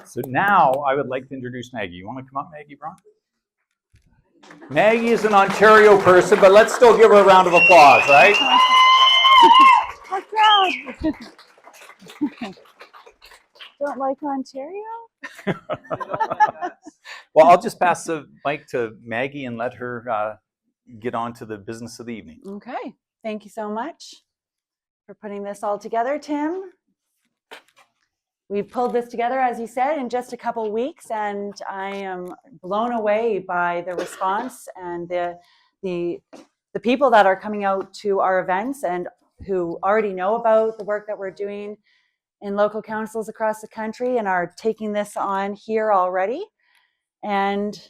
So now I would like to introduce Maggie. You want to come up, Maggie Braun? Maggie is an Ontario person, but let's still give her a round of applause, right? Don't like Ontario? Well, I'll just pass the mic to Maggie and let her get on to the business of the evening. Okay. Thank you so much for putting this all together, Tim. We've pulled this together, as you said, in just a couple weeks, and I am blown away by the response and the people that are coming out to our events and who already know about the work that we're doing in local councils across the country and are taking this on here already. And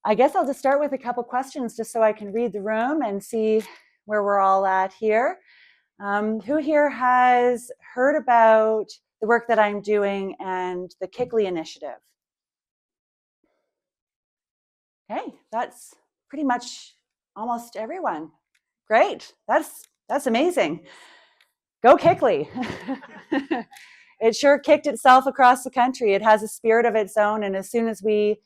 I guess I'll just start with a couple questions just so I can read the room and see where we're all at here. Who here has heard about the work that I'm doing and the KICLEI initiative? Okay, that's pretty much almost everyone. Great, that's amazing. Go KICLEI. It sure kicked itself across the country. It has a spirit of its own, and as soon as we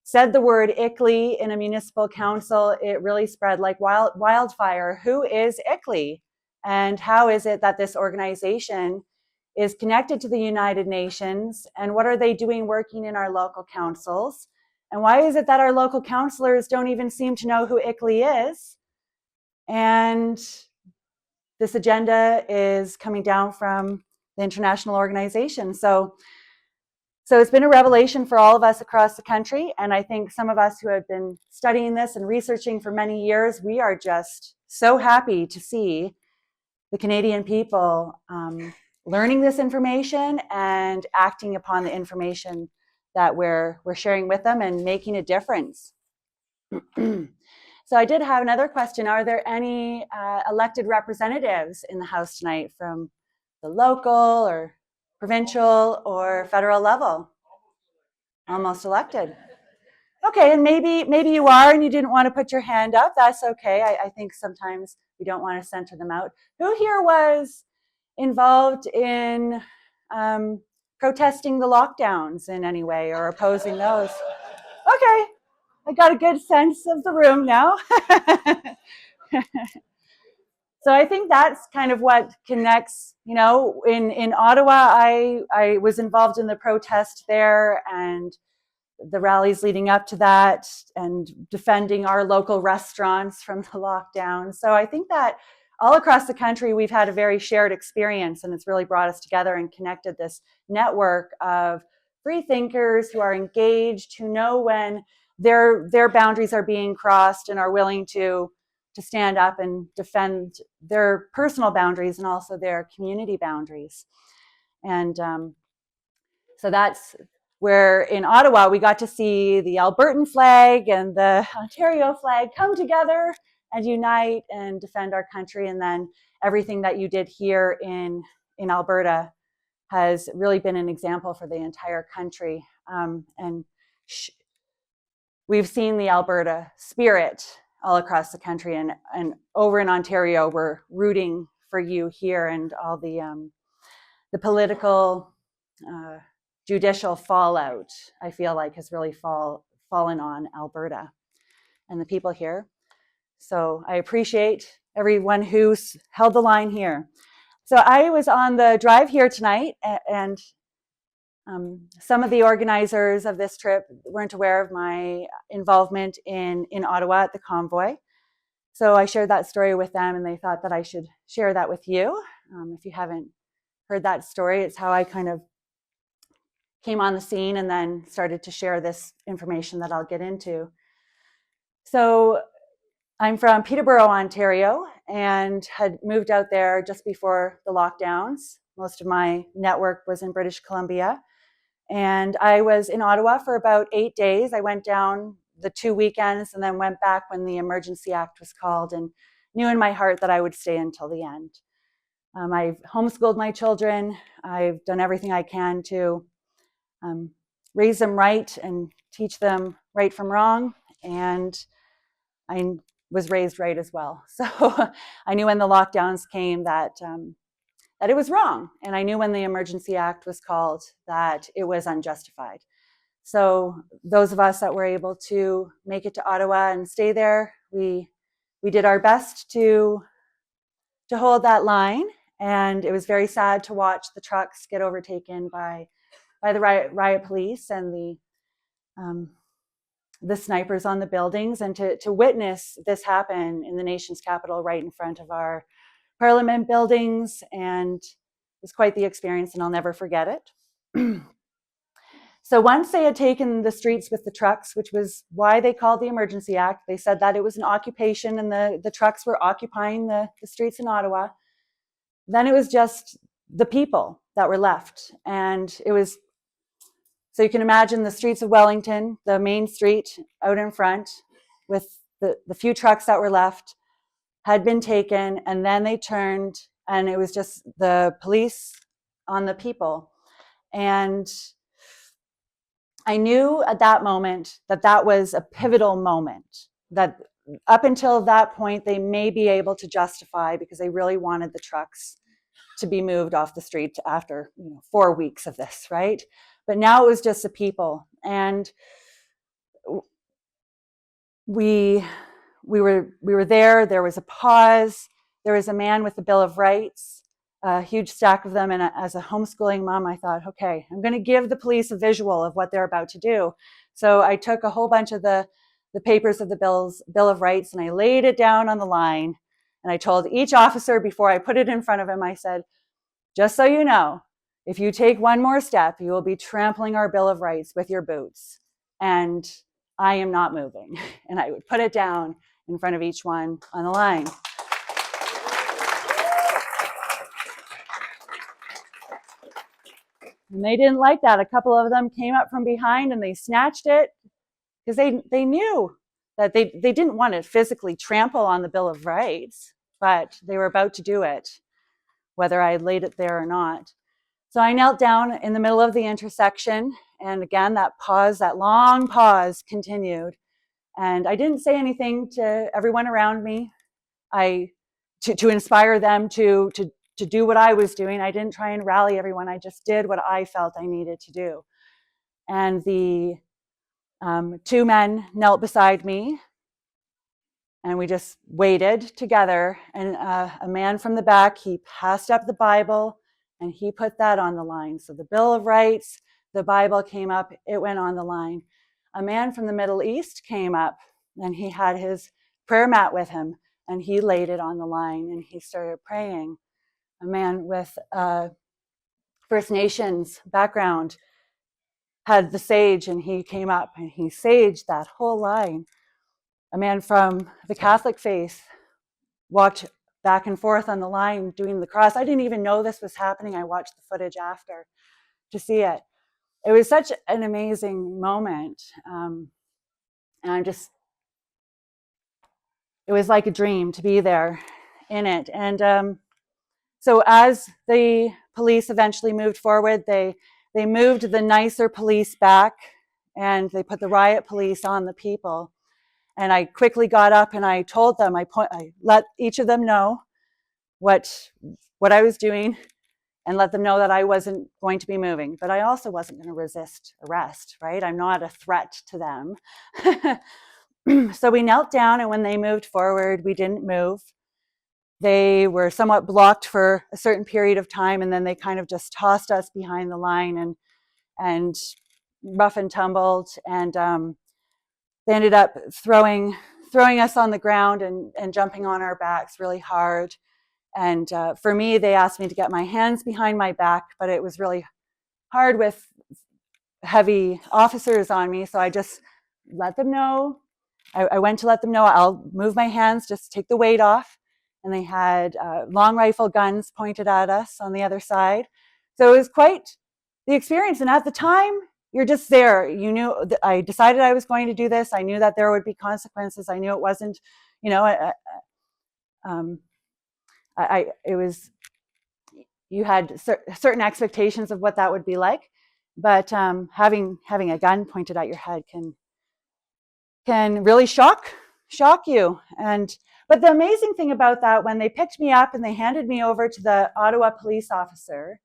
said the word KICLEI in a municipal council, it really spread like wildfire. Who is KICLEI? And how is it that this organization is connected to the United Nations? And what are they doing working in our local councils? And why is it that our local councillors don't even seem to know who KICLEI is? And this agenda is coming down from the international organization. So it's been a revelation for all of us across the country. And I think some of us who have been studying this and researching for many years, we are just so happy to see the Canadian people learning this information and acting upon the information that we're sharing with them and making a difference. So I did have another question. Are there any elected representatives in the House tonight from the local or provincial or federal level? Almost elected. Okay, and maybe you are and you didn't want to put your hand up. That's okay. I think sometimes we don't want to center them out. Who here was involved in protesting the lockdowns in any way or opposing those? Okay, I got a good sense of the room now. So I think that's kind of what connects, in Ottawa, I was involved in the protest there and the rallies leading up to that and defending our local restaurants from the lockdown. So I think that all across the country, we've had a very shared experience, and it's really brought us together and connected this network of free thinkers who are engaged, who know when their boundaries are being crossed and are willing to stand up and defend their personal boundaries and also their community boundaries. And so that's where in Ottawa, we got to see the Albertan flag and the Ontario flag come together and unite and defend our country. And then everything that you did here in Alberta has really been an example for the entire country. And we've seen the Alberta spirit all across the country, and over in Ontario, we're rooting for you here, and all the political, judicial fallout, I feel like, has really fallen on Alberta and the people here. So I appreciate everyone who's held the line here. So I was on the drive here tonight, and some of the organizers of this trip weren't aware of my involvement in Ottawa at the convoy. So I shared that story with them, and they thought that I should share that with you. If you haven't heard that story, it's how I kind of came on the scene and then started to share this information that I'll get into. So I'm from Peterborough, Ontario, and had moved out there just before the lockdowns. Most of my network was in British Columbia. And I was in Ottawa for about 8 days. I went down the 2 weekends and then went back when the Emergency Act was called, and knew in my heart that I would stay until the end. I've homeschooled my children. I've done everything I can to raise them right and teach them right from wrong. And I was raised right as well. So I knew when the lockdowns came that that it was wrong. And I knew when the Emergency Act was called that it was unjustified. So those of us that were able to make it to Ottawa and stay there, we did our best to hold that line. And it was very sad to watch the trucks get overtaken by the riot police and the snipers on the buildings, and to witness this happen in the nation's capital right in front of our Parliament buildings. And it was quite the experience, and I'll never forget it. So once they had taken the streets with the trucks, which was why they called the Emergency Act, they said that it was an occupation and the trucks were occupying the streets in Ottawa. Then it was just the people that were left. And it was, so you can imagine the streets of Wellington, the main street out in front with the few trucks that were left had been taken, and then they turned, and it was just the police on the people. And I knew at that moment that that was a pivotal moment, that up until that point, they may be able to justify, because they really wanted the trucks to be moved off the street after 4 weeks of this, right? But now it was just the people. And we were there. There was a pause. There was a man with the Bill of Rights, a huge stack of them. And as a homeschooling mom, I thought, okay, I'm going to give the police a visual of what they're about to do. So I took a whole bunch of the papers of the Bill of Rights, and I laid it down on the line. And I told each officer before I put it in front of him, I said, just so you know, if you take one more step, you will be trampling our Bill of Rights with your boots. And I am not moving. And I would put it down in front of each one on the line. And they didn't like that. A couple of them came up from behind and they snatched it, because they knew that they didn't want to physically trample on the Bill of Rights, but they were about to do it, whether I had laid it there or not. So I knelt down in the middle of the intersection, and again, that pause, that long pause continued. And I didn't say anything to everyone around me. To inspire them to do what I was doing. I didn't try and rally everyone. I just did what I felt I needed to do. And the two men knelt beside me, and we just waited together. And a man from the back, he passed up the Bible, and he put that on the line. So the Bill of Rights, the Bible came up, it went on the line. A man from the Middle East came up, and he had his prayer mat with him, and he laid it on the line, and he started praying. A man with First Nations background had the sage, and he came up and he saged that whole line. A man from the Catholic faith walked back and forth on the line doing the cross. I didn't even know this was happening. I watched the footage after to see it. It was such an amazing moment. And it was like a dream to be there in it. And so as the police eventually moved forward, they moved the nicer police back, and they put the riot police on the people. And I quickly got up and I told them, I let each of them know what I was doing, and let them know that I wasn't going to be moving, but I also wasn't going to resist arrest, right? I'm not a threat to them. So we knelt down, and when they moved forward, we didn't move. They were somewhat blocked for a certain period of time, and then they kind of just tossed us behind the line and rough and tumbled, and they ended up throwing us on the ground and jumping on our backs really hard. And for me, they asked me to get my hands behind my back, but it was really hard with heavy officers on me, so I just let them know. I went to let them know, I'll move my hands, just take the weight off. And they had long rifle guns pointed at us on the other side. So it was quite the experience. And at the time, you're just there. You knew I decided I was going to do this. I knew that there would be consequences. I knew it wasn't, it was, you had certain expectations of what that would be like. But having a gun pointed at your head can really shock you. But the amazing thing about that, when they picked me up and they handed me over to the Ottawa police officer,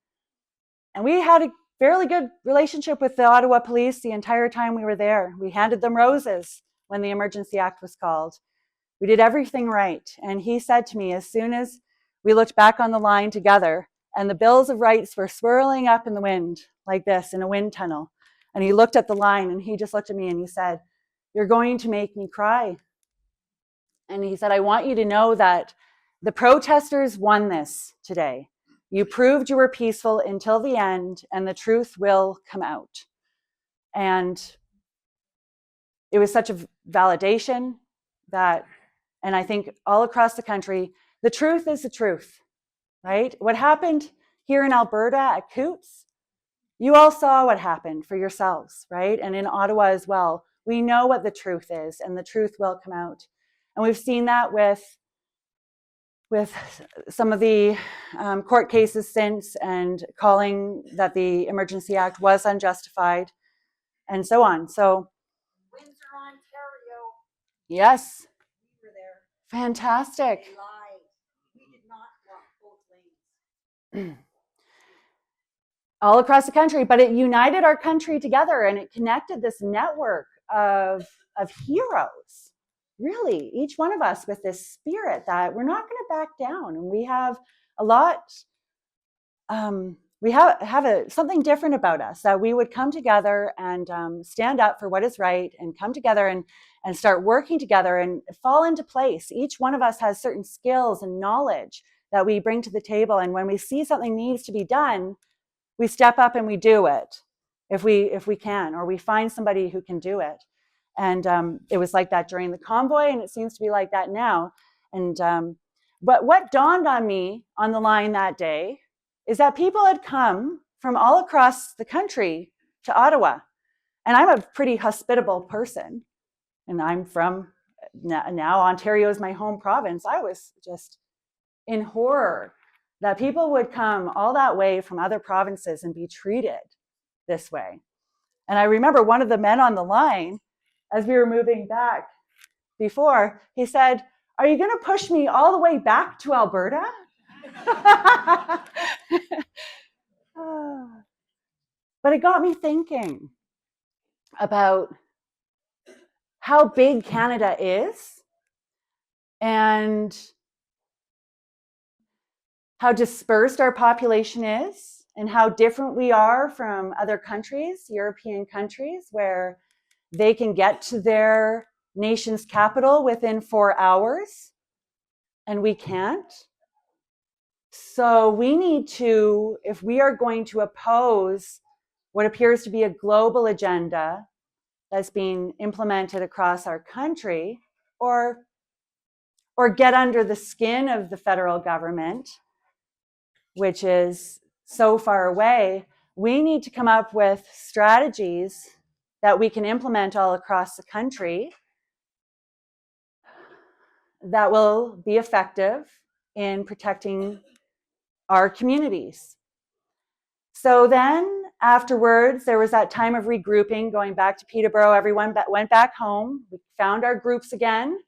and we had a fairly good relationship with the Ottawa police the entire time we were there. We handed them roses when the Emergency Act was called. We did everything right. And he said to me, as soon as we looked back on the line together and the bills of rights were swirling up in the wind like this in a wind tunnel, and he looked at the line and he just looked at me and he said, "You're going to make me cry." And he said, "I want you to know that the protesters won this today. You proved you were peaceful until the end, and the truth will come out." And it was such a validation that, and I think all across the country, the truth is the truth, right? What happened here in Alberta at Coots, you all saw what happened for yourselves, right? And in Ottawa as well. We know what the truth is, and the truth will come out. And we've seen that with some of the court cases since, and calling that the Emergency Act was unjustified, and so on. So, Windsor, Ontario. yes. We were there. Fantastic. They lied. We did not walk both lanes. All across the country, but it united our country together, and it connected this network of heroes, really, each one of us with this spirit that we're not going to back down. And we have a lot, we have something different about us, that we would come together and stand up for what is right, and come together and start working together and fall into place. Each one of us has certain skills and knowledge that we bring to the table, and when we see something needs to be done, we step up and we do it if we can, or we find somebody who can do it. And it was like that during the convoy, and it seems to be like that now. And but what dawned on me on the line that day is that people had come from all across the country to Ottawa. And I'm a pretty hospitable person, and I'm from, now Ontario is my home province. I was just in horror that people would come all that way from other provinces and be treated this way. And I remember one of the men on the line, as we were moving back before, he said, "Are you going to push me all the way back to Alberta?" But it got me thinking about how big Canada is, and how dispersed our population is, and how different we are from other countries, European countries, where they can get to their nation's capital within 4 hours, and we can't. So we need to, if we are going to oppose what appears to be a global agenda that's being implemented across our country, or get under the skin of the federal government, which is so far away, we need to come up with strategies that we can implement all across the country that will be effective in protecting our communities. So then afterwards, there was that time of regrouping, going back to Peterborough. Everyone went back home. We found our groups again,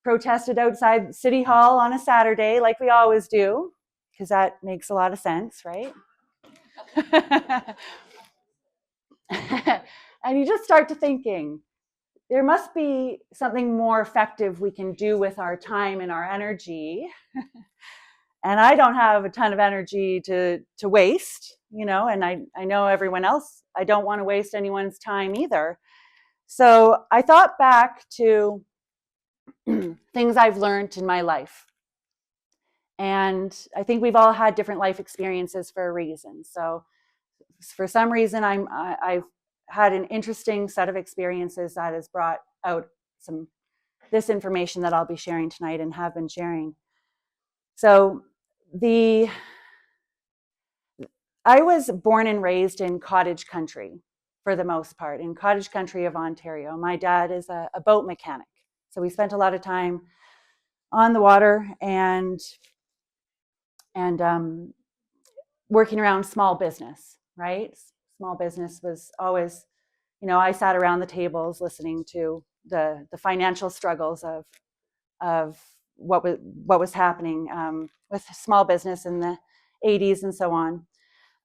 protested outside City Hall on a Saturday like we always do, because that makes a lot of sense, right? And you just start to thinking, there must be something more effective we can do with our time and our energy. And I don't have a ton of energy to waste, and I know everyone else, I don't want to waste anyone's time either. So I thought back to things I've learned in my life. And I think we've all had different life experiences for a reason. So for some reason, I've had an interesting set of experiences that has brought out this information that I'll be sharing tonight and have been sharing. So I was born and raised in cottage country, for the most part, in cottage country of Ontario. My dad is a boat mechanic. So we spent a lot of time on the water and working around small business, right? Small business was always, I sat around the tables listening to the financial struggles of what was happening with small business in the 80s and so on.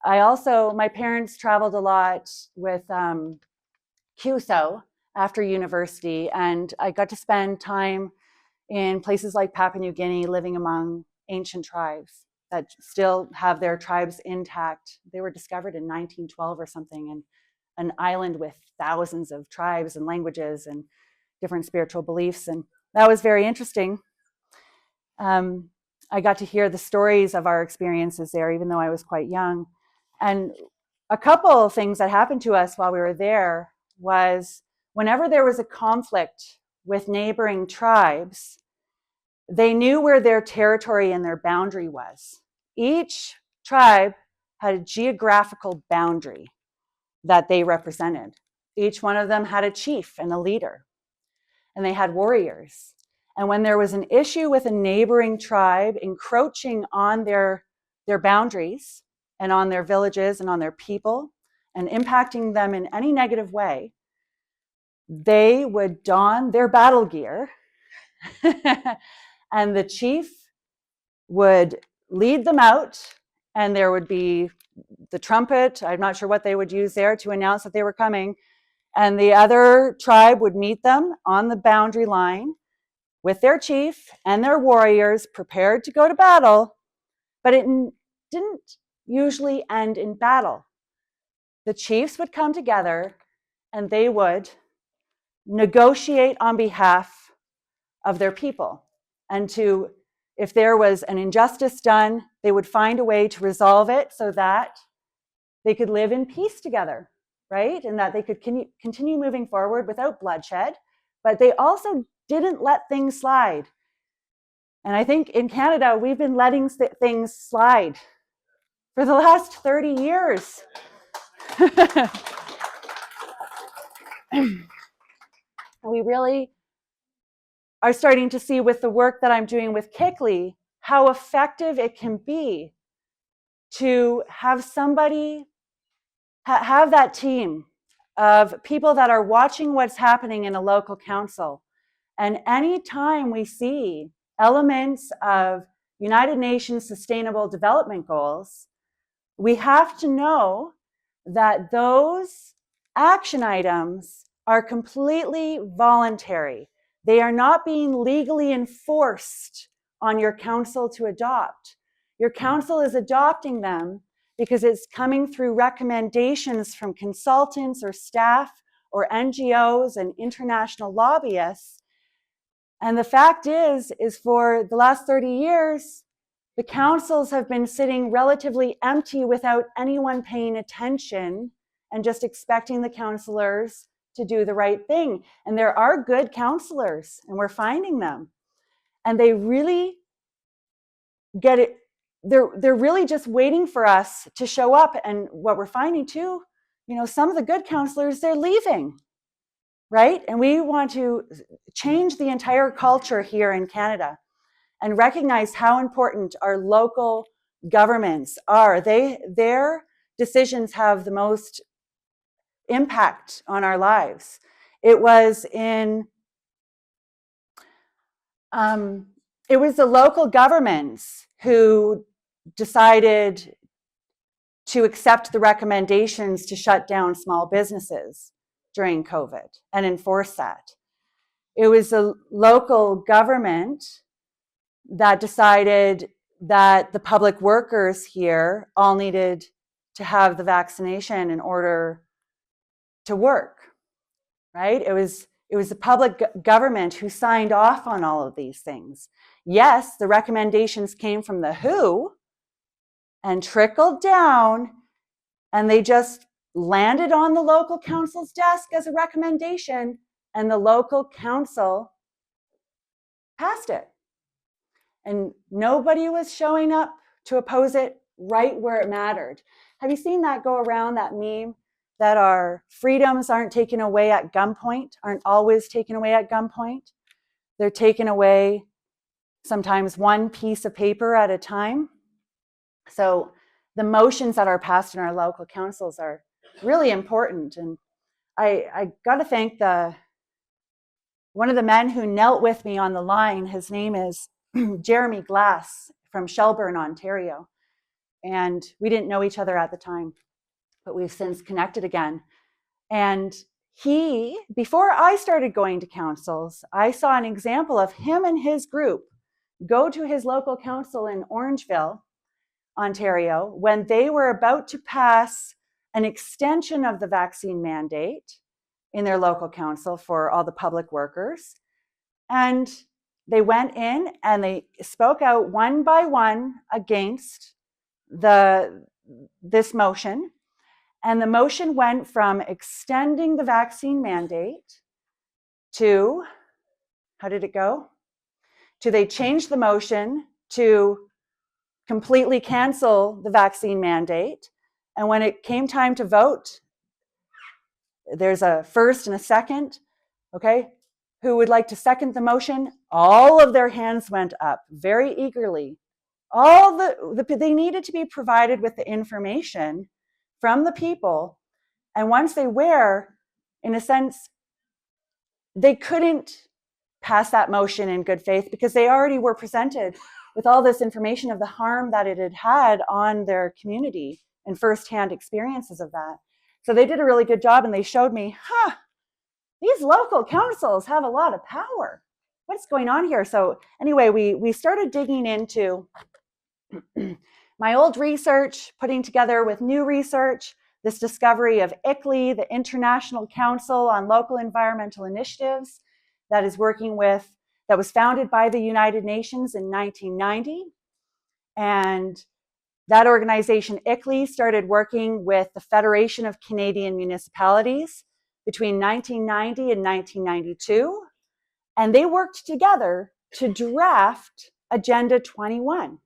My parents traveled a lot with KICLEI after university, and I got to spend time in places like Papua New Guinea, living among ancient tribes that still have their tribes intact. They were discovered in 1912 or something, and an island with thousands of tribes and languages and different spiritual beliefs, and that was very interesting. I got to hear the stories of our experiences there, even though I was quite young. And a couple of things that happened to us while we were there was whenever there was a conflict with neighboring tribes, they knew where their territory and their boundary was. Each tribe had a geographical boundary that they represented. Each one of them had a chief and a leader, and they had warriors. And when there was an issue with a neighboring tribe encroaching on their boundaries and on their villages and on their people and impacting them in any negative way, they would don their battle gear and the chief would lead them out, and there would be the trumpet. I'm not sure what they would use there to announce that they were coming. And the other tribe would meet them on the boundary line with their chief and their warriors prepared to go to battle, but it didn't usually end in battle. The chiefs would come together and they would negotiate on behalf of their people. And if there was an injustice done, they would find a way to resolve it so that they could live in peace together, right? And that they could continue moving forward without bloodshed, but they also didn't let things slide. And I think in Canada, we've been letting things slide for the last 30 years. We really are starting to see with the work that I'm doing with KICLEI how effective it can be to have somebody, have that team of people that are watching what's happening in a local council. And anytime we see elements of United Nations Sustainable Development Goals, we have to know that those action items are completely voluntary. They are not being legally enforced on your council to adopt. Your council is adopting them because it's coming through recommendations from consultants or staff or NGOs and international lobbyists. And the fact is for the last 30 years, the councils have been sitting relatively empty without anyone paying attention and just expecting the councillors to do the right thing. And there are good councillors, and we're finding them. And they really get it. They're really just waiting for us to show up. And what we're finding too, some of the good councillors, they're leaving, right? And we want to change the entire culture here in Canada and recognize how important our local governments are. Their decisions have the most impact on our lives. It was the local governments who decided to accept the recommendations to shut down small businesses during COVID and enforce that. It was the local government that decided that the public workers here all needed to have the vaccination in order to work, right? It was the public government who signed off on all of these things. Yes, the recommendations came from the WHO and trickled down, and they just landed on the local council's desk as a recommendation, and the local council passed it. And nobody was showing up to oppose it right where it mattered. Have you seen that go around, that meme, that our freedoms aren't taken away at gunpoint, aren't always taken away at gunpoint? They're taken away sometimes one piece of paper at a time. So the motions that are passed in our local councils are really important. And I got to thank one of the men who knelt with me on the line. His name is Jeremy Glass from Shelburne, Ontario. And we didn't know each other at the time, but we've since connected again. And he, before I started going to councils, I saw an example of him and his group go to his local council in Orangeville, Ontario, when they were about to pass an extension of the vaccine mandate in their local council for all the public workers. And they went in and they spoke out one by one against this motion. And the motion went from extending the vaccine mandate to, how did it go? To they changed the motion to completely cancel the vaccine mandate. And when it came time to vote, there's a first and a second, okay? Who would like to second the motion? All of their hands went up very eagerly. They needed to be provided with the information from the people. And once they were, in a sense, they couldn't pass that motion in good faith because they already were presented with all this information of the harm that it had had on their community and firsthand experiences of that. So they did a really good job, and they showed me, these local councils have a lot of power. What's going on here? So anyway, we started digging into my old research, putting together with new research, this discovery of KICLEI, the International Council on Local Environmental Initiatives, that was founded by the United Nations in 1990. And that organization, KICLEI, started working with the Federation of Canadian Municipalities between 1990 and 1992. And they worked together to draft Agenda 21.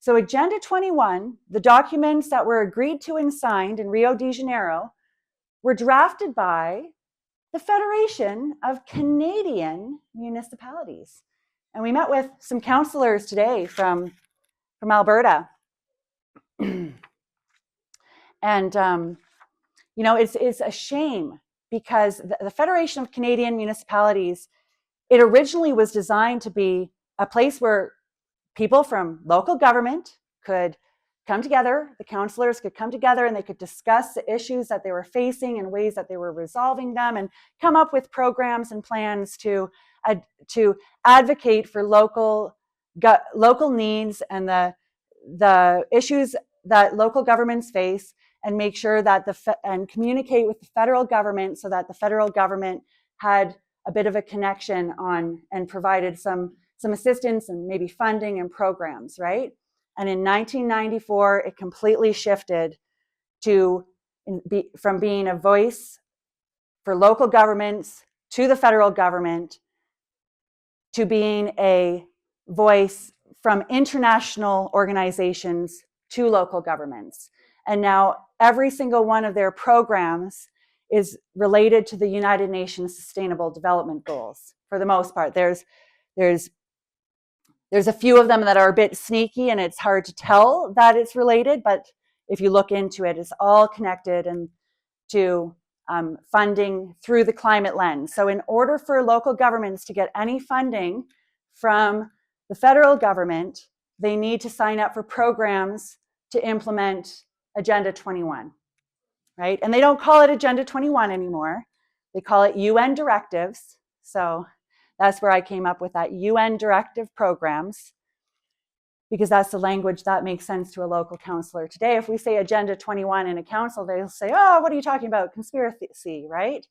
So Agenda 21, the documents that were agreed to and signed in Rio de Janeiro, were drafted by the Federation of Canadian Municipalities. And we met with some councillors today from Alberta. And, it's a shame because the Federation of Canadian Municipalities, it originally was designed to be a place where people from local government could come together, the councillors could come together, and they could discuss the issues that they were facing and ways that they were resolving them, and come up with programs and plans to advocate for local needs and the issues that local governments face, and make sure that and communicate with the federal government so that the federal government had a bit of a connection on and provided some assistance and maybe funding and programs, right? And in 1994, it completely shifted from being a voice for local governments to the federal government to being a voice from international organizations to local governments. And now every single one of their programs is related to the United Nations Sustainable Development Goals for the most part. There's a few of them that are a bit sneaky and it's hard to tell that it's related, but if you look into it, it's all connected and to funding through the climate lens. So in order for local governments to get any funding from the federal government, they need to sign up for programs to implement Agenda 21, right? And they don't call it Agenda 21 anymore. They call it UN directives. So that's where I came up with that, UN directive programs, because that's the language that makes sense to a local councillor today. If we say Agenda 21 in a council, they'll say, oh, what are you talking about? Conspiracy, right?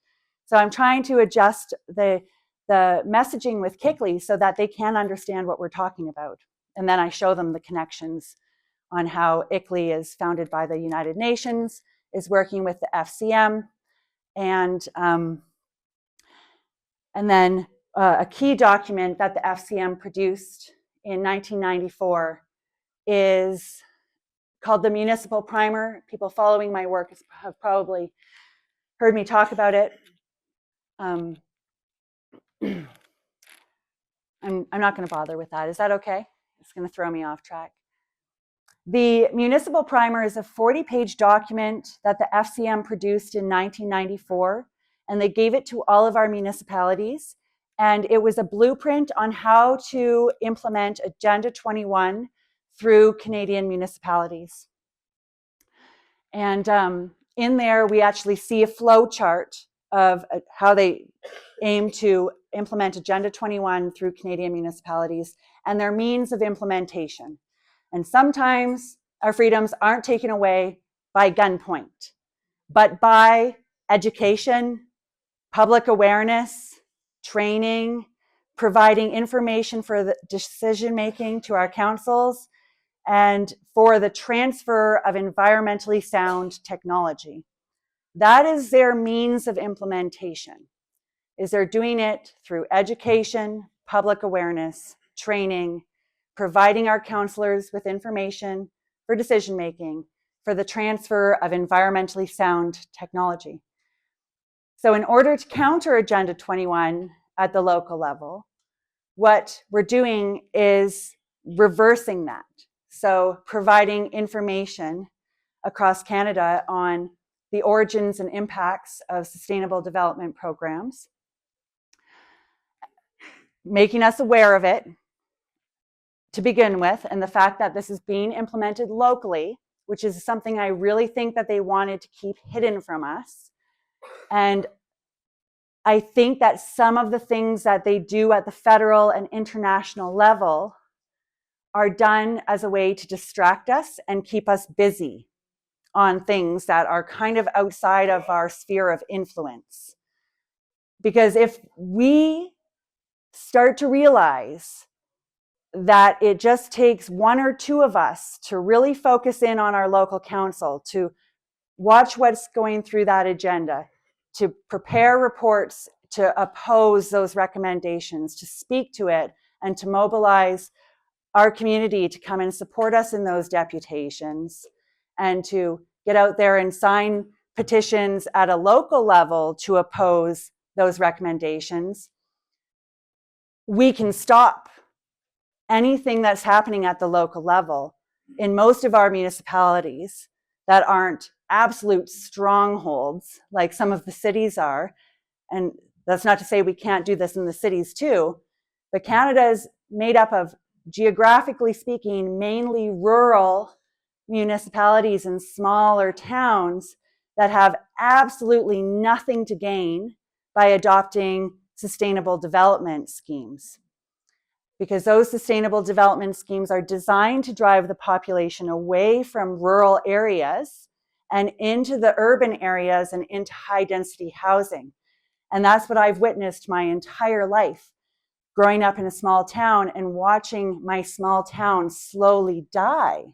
So I'm trying to adjust the messaging with KICLEI so that they can understand what we're talking about. And then I show them the connections on how KICLEI is founded by the United Nations, is working with the FCM, and then a key document that the FCM produced in 1994 is called the Municipal Primer. People following my work have probably heard me talk about it. I'm not going to bother with that. Is that okay? It's going to throw me off track. The Municipal Primer is a 40-page document that the FCM produced in 1994, and they gave it to all of our municipalities. And it was a blueprint on how to implement Agenda 21 through Canadian municipalities. And in there, we actually see a flow chart of how they aim to implement Agenda 21 through Canadian municipalities and their means of implementation. And sometimes our freedoms aren't taken away by gunpoint, but by education, public awareness, training, providing information for the decision-making to our councils, and for the transfer of environmentally sound technology. That is their means of implementation, is they're doing it through education, public awareness, training, providing our counselors with information for decision-making, for the transfer of environmentally sound technology. So in order to counter Agenda 21 at the local level, what we're doing is reversing that. So providing information across Canada on the origins and impacts of sustainable development programs, making us aware of it to begin with, and the fact that this is being implemented locally, which is something I really think that they wanted to keep hidden from us. And I think that some of the things that they do at the federal and international level are done as a way to distract us and keep us busy on things that are kind of outside of our sphere of influence. Because if we start to realize that it just takes one or two of us to really focus in on our local council, to watch what's going through that agenda, to prepare reports, to oppose those recommendations, to speak to it, and to mobilize our community to come and support us in those deputations, and to get out there and sign petitions at a local level to oppose those recommendations, we can stop anything that's happening at the local level in most of our municipalities that aren't absolute strongholds like some of the cities are. And that's not to say we can't do this in the cities too, but Canada is made up of, geographically speaking, mainly rural municipalities and smaller towns that have absolutely nothing to gain by adopting sustainable development schemes. Because those sustainable development schemes are designed to drive the population away from rural areas and into the urban areas and into high density housing. And that's what I've witnessed my entire life, growing up in a small town and watching my small town slowly die.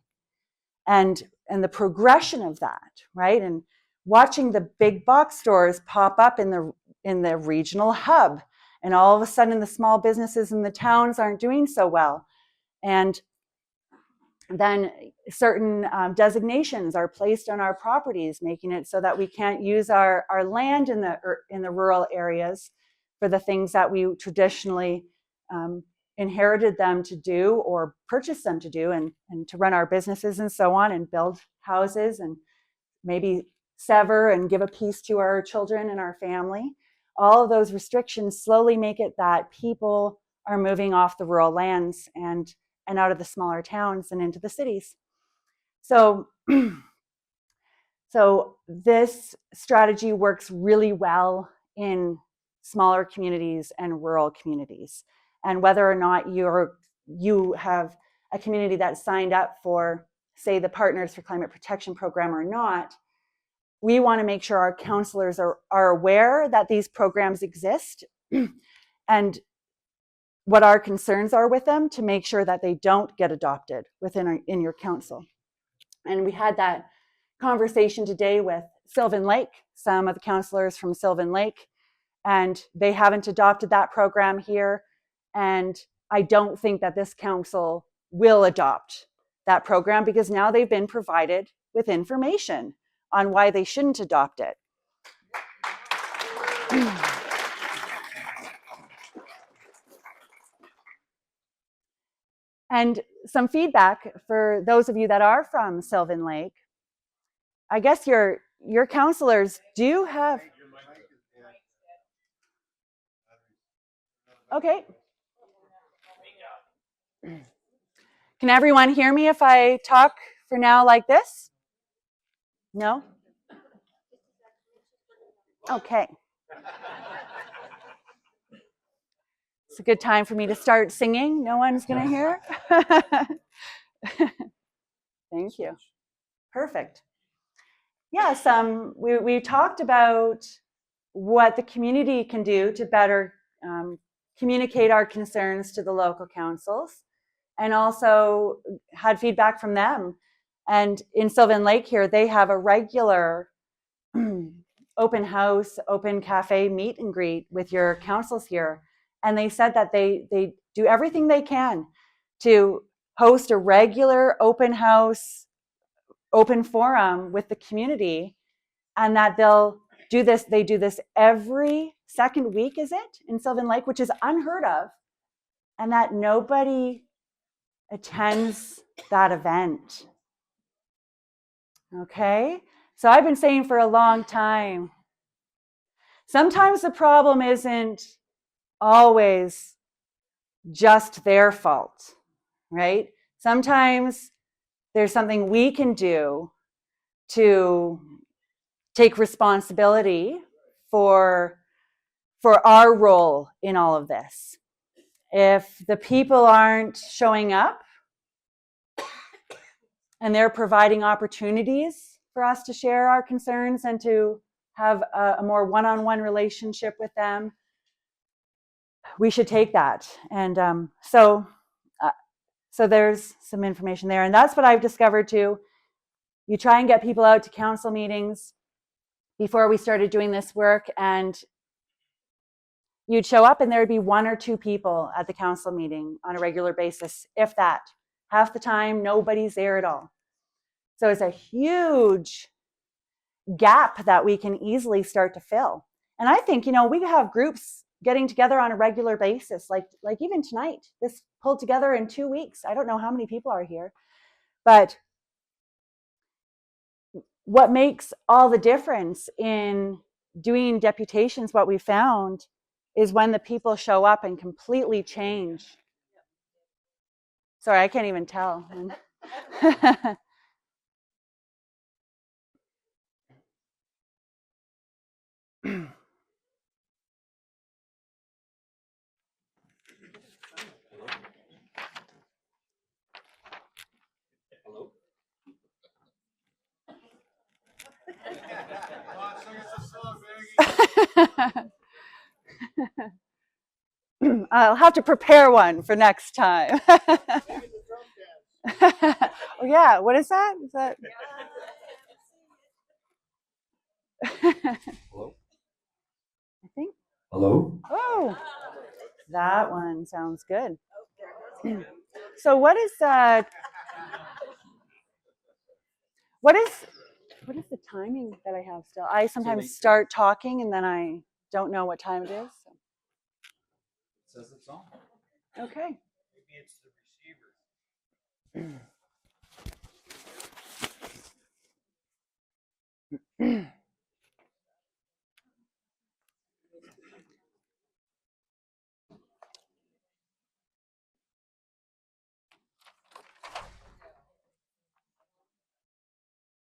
And the progression of that, right? And watching the big box stores pop up in the regional hub. And all of a sudden, the small businesses in the towns aren't doing so well. And then certain designations are placed on our properties, making it so that we can't use our land in the rural areas for the things that we traditionally inherited them to do or purchased them to do, and to run our businesses and so on, and build houses and maybe sever and give a piece to our children and our family. All of those restrictions slowly make it that people are moving off the rural lands and out of the smaller towns and into the cities. So, so this strategy works really well in smaller communities and rural communities. And whether or not you have a community that signed up for, say, the Partners for Climate Protection program or not, we want to make sure our counselors are aware that these programs exist and what our concerns are with them, to make sure that they don't get adopted in your council. And we had that conversation today with Sylvan Lake, some of the counselors from Sylvan Lake, and they haven't adopted that program here. And I don't think that this council will adopt that program, because now they've been provided with information on why they shouldn't adopt it. And some feedback for those of you that are from Sylvan Lake. I guess your counselors do have. Okay. Can everyone hear me if I talk for now like this? No? Okay. It's a good time for me to start singing. No one's going to hear? Thank you. Perfect. Yes, we talked about what the community can do to better communicate our concerns to the local councils, and also had feedback from them. And in Sylvan Lake here, they have a regular open house, open cafe meet and greet with your councils here. And they said that they do everything they can to host a regular open house, open forum with the community, and that they do this every second week, is it, in Sylvan Lake, which is unheard of, and that nobody attends that event. Okay, so I've been saying for a long time, sometimes the problem isn't always just their fault, right? Sometimes there's something we can do to take responsibility for our role in all of this. If the people aren't showing up and they're providing opportunities for us to share our concerns and to have a more one-on-one relationship with them, we should take that. And so there's some information there. And that's what I've discovered too. You try and get people out to council meetings before we started doing this work, and you'd show up and there would be one or two people at the council meeting on a regular basis, if that. Half the time, nobody's there at all. So it's a huge gap that we can easily start to fill. And I think, we have groups getting together on a regular basis, like even tonight. This pulled together in 2 weeks. I don't know how many people are here, but what makes all the difference in doing deputations, what we found, is when the people show up and completely change. Sorry, I can't even tell. Hello? I'll have to prepare one for next time. Oh yeah, what is that? Is that? Hello? I think. Hello? Oh, that one sounds good. So what is the timing that I have still? I sometimes start talking and then I don't know what time it is. So. It says it's on. Okay. Maybe it's the receiver.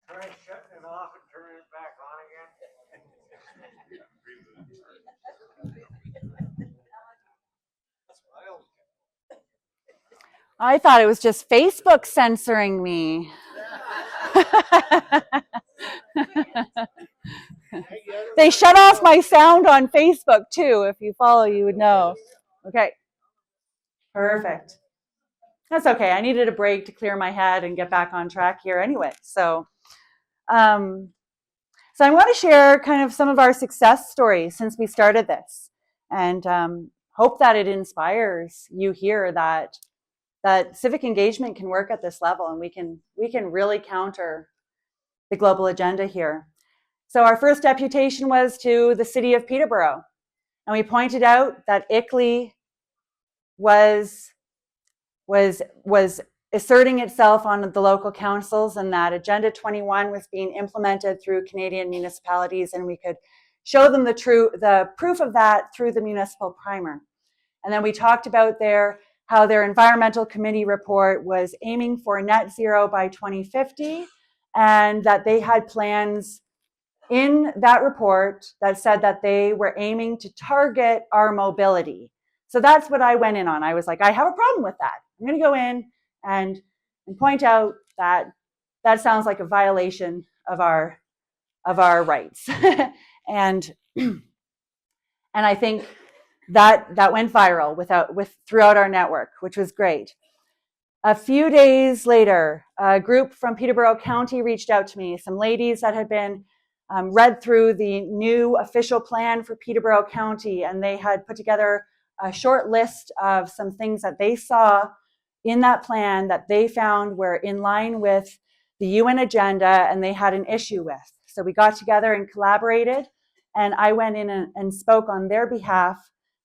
Try shutting it off and turning it back on again. I thought it was just Facebook censoring me. They shut off my sound on Facebook too. If you follow, you would know. Okay. Perfect. That's okay. I needed a break to clear my head and get back on track here anyway. So I want to share kind of some of our success stories since we started this, and hope that it inspires you here that civic engagement can work at this level, and we can really counter the global agenda here. So our first deputation was to the city of Peterborough, and we pointed out that KICLEI was asserting itself on the local councils, and that Agenda 21 was being implemented through Canadian municipalities, and we could show them the proof of that through the municipal primer. And then we talked about how their environmental committee report was aiming for net zero by 2050, and that they had plans in that report that said that they were aiming to target our mobility. So that's what I went in on. I was like, I have a problem with that. I'm going to go in and point out that that sounds like a violation of our rights. and I think that went viral throughout our network, which was great. A few days later, a group from Peterborough County reached out to me, some ladies that had been read through the new official plan for Peterborough County, and they had put together a short list of some things that they saw in that plan that they found were in line with the UN agenda and they had an issue with. So we got together and collaborated, and I went in and spoke on their behalf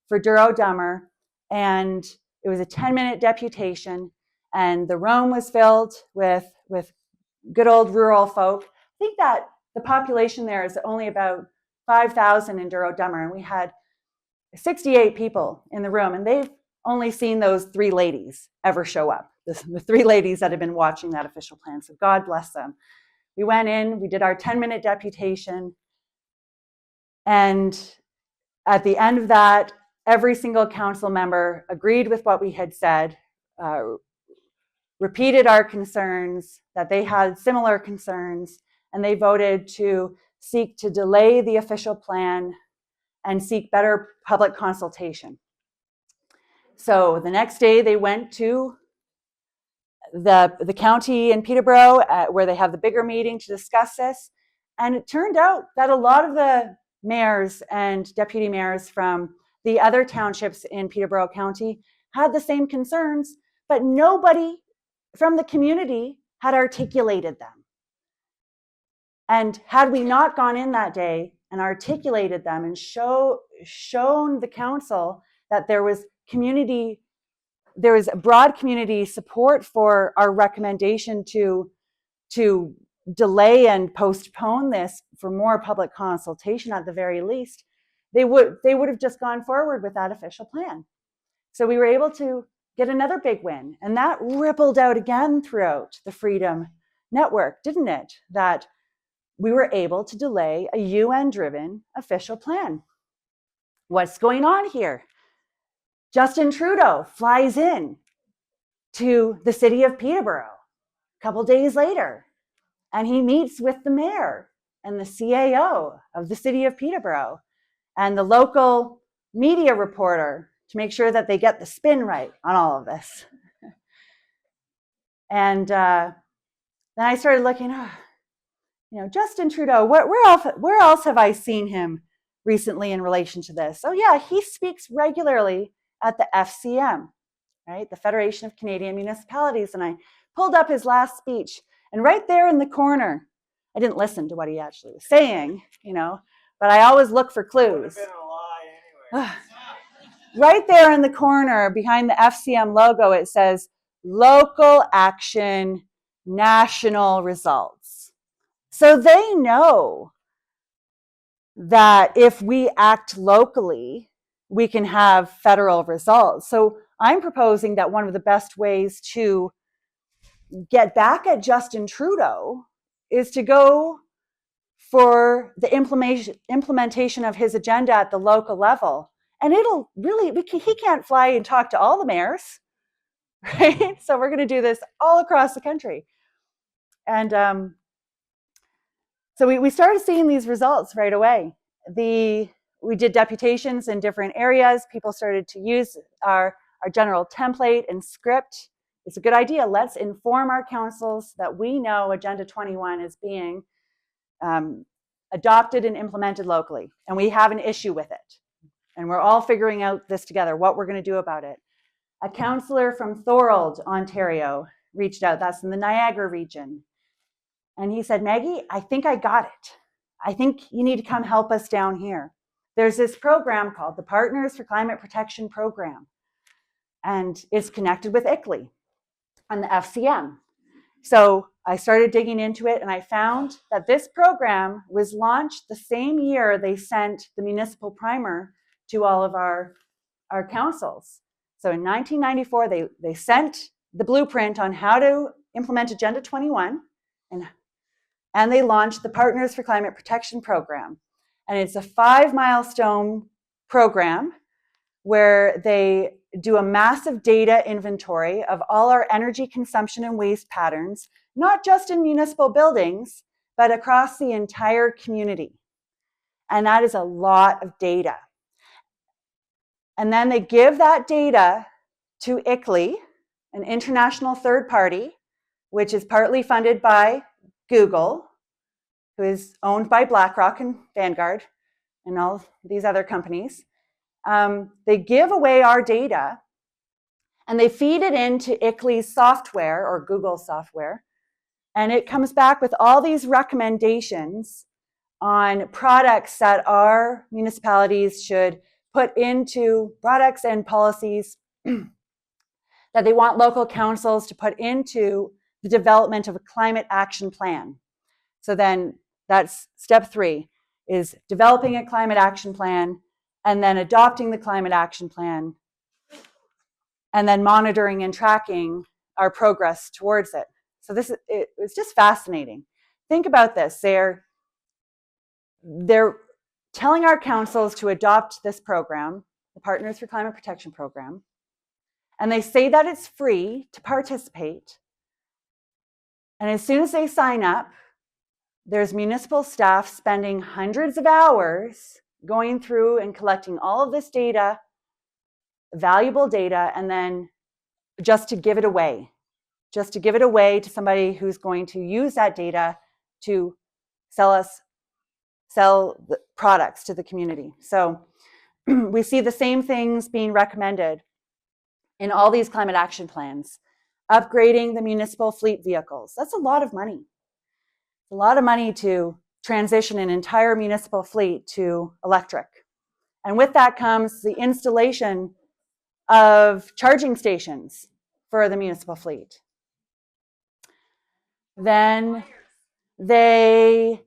for Duro Dummer, and it was a 10-minute deputation, and the room was filled with good old rural folk. I think that the population there is only about 5,000 in Duro Dummer, and we had 68 people in the room, and they've only seen those 3 ladies ever show up, the 3 ladies that have been watching that official plan, so God bless them. We went in, we did our 10-minute deputation, and at the end of that, every single council member agreed with what we had said, repeated our concerns, that they had similar concerns, and they voted to seek to delay the official plan and seek better public consultation. So the next day they went to the county in Peterborough where they have the bigger meeting to discuss this. And it turned out that a lot of the mayors and deputy mayors from the other townships in Peterborough County had the same concerns, but nobody from the community had articulated them. And had we not gone in that day and articulated them and shown the council that there was broad community support for our recommendation to delay and postpone this for more public consultation at the very least, they would have just gone forward with that official plan. So we were able to get another big win, and that rippled out again throughout the Freedom Network, didn't it? That we were able to delay a UN-driven official plan. What's going on here? Justin Trudeau flies in to the city of Peterborough a couple days later, and he meets with the mayor and the CAO of the city of Peterborough and the local media reporter to make sure that they get the spin right on all of this. And then I started looking, Justin Trudeau, where else have I seen him recently in relation to this? Oh yeah, he speaks regularly at the FCM, right? The Federation of Canadian Municipalities. And I pulled up his last speech, and right there in the corner, I didn't listen to what he actually was saying, but I always look for clues. Would have been a lie anyway. Right there in the corner behind the FCM logo, it says local action, national results. So they know that if we act locally, we can have federal results. So I'm proposing that one of the best ways to get back at Justin Trudeau is to go for the implementation of his agenda at the local level. And it'll really, he can't fly and talk to all the mayors, right? So we're going to do this all across the country. And so we started seeing these results right away. We did deputations in different areas. People started to use our general template and script. It's a good idea. Let's inform our councils that we know Agenda 21 is being adopted and implemented locally, and we have an issue with it. And we're all figuring out this together, what we're going to do about it. A councillor from Thorold, Ontario, reached out. That's in the Niagara region. And he said, Maggie, I think I got it. I think you need to come help us down here. There's this program called the Partners for Climate Protection Program. And it's connected with KICLEI and the FCM. So I started digging into it, and I found that this program was launched the same year they sent the municipal primer to all of our our councils. So in 1994, they sent the blueprint on how to implement Agenda 21, and they launched the Partners for Climate Protection program. And it's a 5-milestone program where they do a massive data inventory of all our energy consumption and waste patterns, not just in municipal buildings, but across the entire community. And that is a lot of data. And then they give that data to KICLEI, an international third party, which is partly funded by Google, who is owned by BlackRock and Vanguard and all these other companies. They give away our data and they feed it into KICLEI's software or Google software. And it comes back with all these recommendations on products that our municipalities should put into, products and policies that they want local councils to put into the development of a climate action plan. So then that's step 3, is developing a climate action plan and then adopting the climate action plan and then monitoring and tracking our progress towards it. So it's just fascinating. Think about this. They're telling our councils to adopt this program, the Partners for Climate Protection program, and they say that it's free to participate. And as soon as they sign up, there's municipal staff spending hundreds of hours going through and collecting all of this data, valuable data, and then just to give it away to somebody who's going to use that data to sell the products to the community. So we see the same things being recommended in all these climate action plans. Upgrading the municipal fleet vehicles. That's a lot of money. A lot of money to transition an entire municipal fleet to electric. And with that comes the installation of charging stations for the municipal fleet. Then they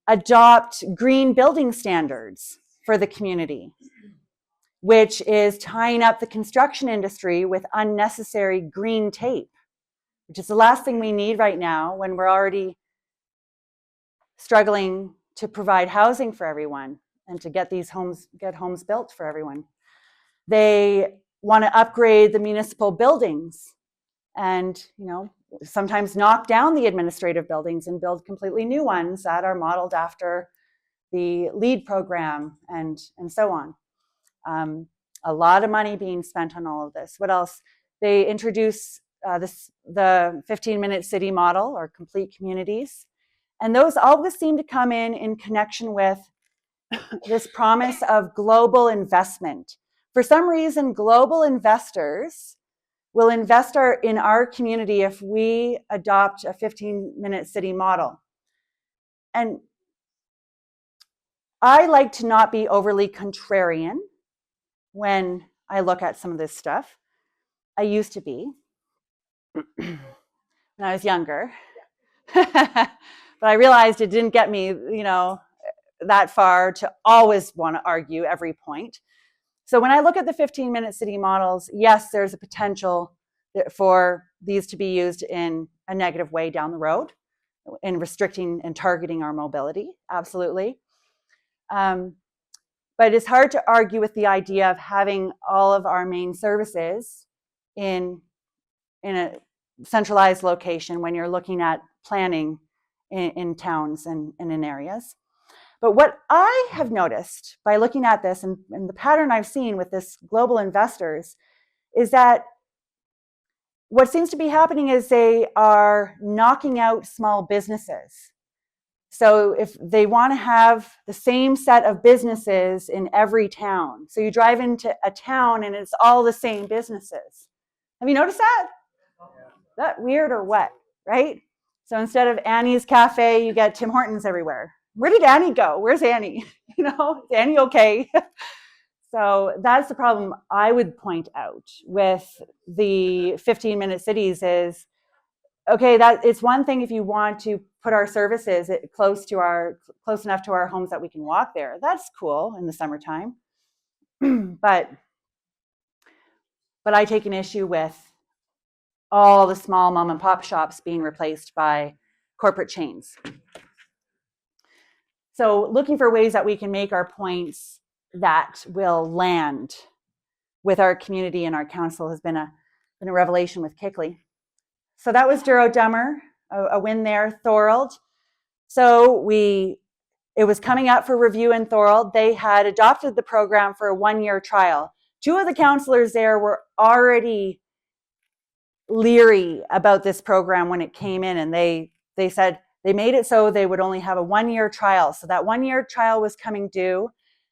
adopt green building standards for the community, which is tying up the construction industry with unnecessary green tape, which is the last thing we need right now when we're already struggling to provide housing for everyone and to get homes built for everyone. They want to upgrade the municipal buildings and, sometimes knock down the administrative buildings and build completely new ones that are modeled after the LEED program and so on. A lot of money being spent on all of this. What else? They introduce the 15-minute city model or complete communities. And those always seem to come in connection with this promise of global investment. For some reason, global investors will invest in our community if we adopt a 15-minute city model. And I like to not be overly contrarian when I look at some of this stuff. I used to be when I was younger. But I realized it didn't get me, that far to always want to argue every point. So when I look at the 15-minute city models, yes, there's a potential for these to be used in a negative way down the road in restricting and targeting our mobility, absolutely. But it's hard to argue with the idea of having all of our main services in a centralized location when you're looking at planning in towns and in areas. But what I have noticed by looking at this and the pattern I've seen with this global investors is that what seems to be happening is they are knocking out small businesses. So if they want to have the same set of businesses in every town, so you drive into a town and it's all the same businesses. Have you noticed that? Is that weird or what, right? So instead of Annie's Cafe, you get Tim Hortons everywhere. Where did Annie go? Where's Annie? Is Annie okay? So that's the problem I would point out with the 15-minute cities is, okay, that it's one thing if you want to put our services close enough to our homes that we can walk there. That's cool in the summertime. But but I take an issue with all the small mom and pop shops being replaced by corporate chains. So looking for ways that we can make our points that will land with our community and our council has been a revelation with KICLEI. So that was Duro Dummer, a win there. Thorold. So it was coming up for review in Thorold. They had adopted the program for a 1-year trial. 2 of the counselors there were already leery about this program when it came in, and they said they made it so they would only have a 1-year trial. So that 1-year trial was coming due,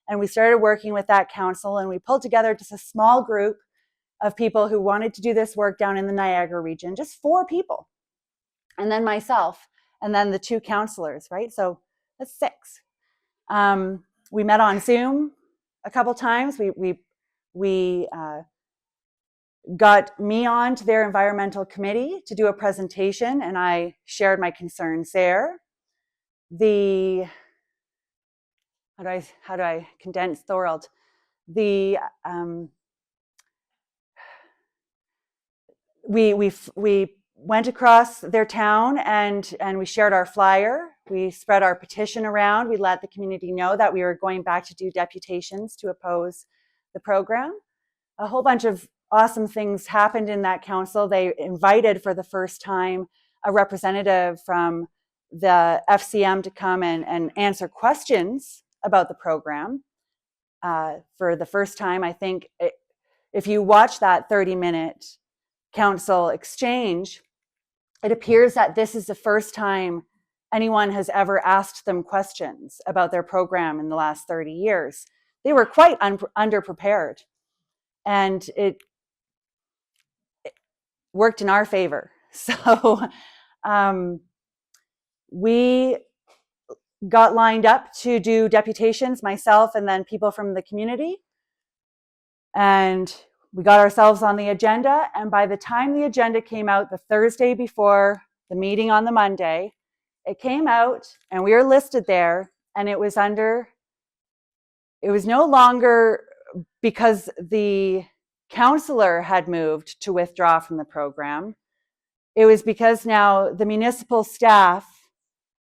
and we started working with that council, and we pulled together just a small group of people who wanted to do this work down in the Niagara region, just 4 people, and then myself, and then the 2 counselors, right? So that's 6. We met on Zoom a couple times. We got me on to their environmental committee to do a presentation, and I shared my concerns there. How do I condense Thorold? We went across their town and we shared our flyer. We spread our petition around. We let the community know that we were going back to do deputations to oppose the program. A whole bunch of awesome things happened in that council. They invited for the first time a representative from the FCM to come and answer questions about the program. For the first time, I think if you watch that 30-minute council exchange, it appears that this is the first time anyone has ever asked them questions about their program in the last 30 years. They were quite underprepared, and it worked in our favor. So we got lined up to do deputations, myself and then people from the community. And we got ourselves on the agenda. And by the time the agenda came out the Thursday before the meeting on the Monday, it came out and we were listed there, and it was no longer because the counselor had moved to withdraw from the program. It was because now the municipal staff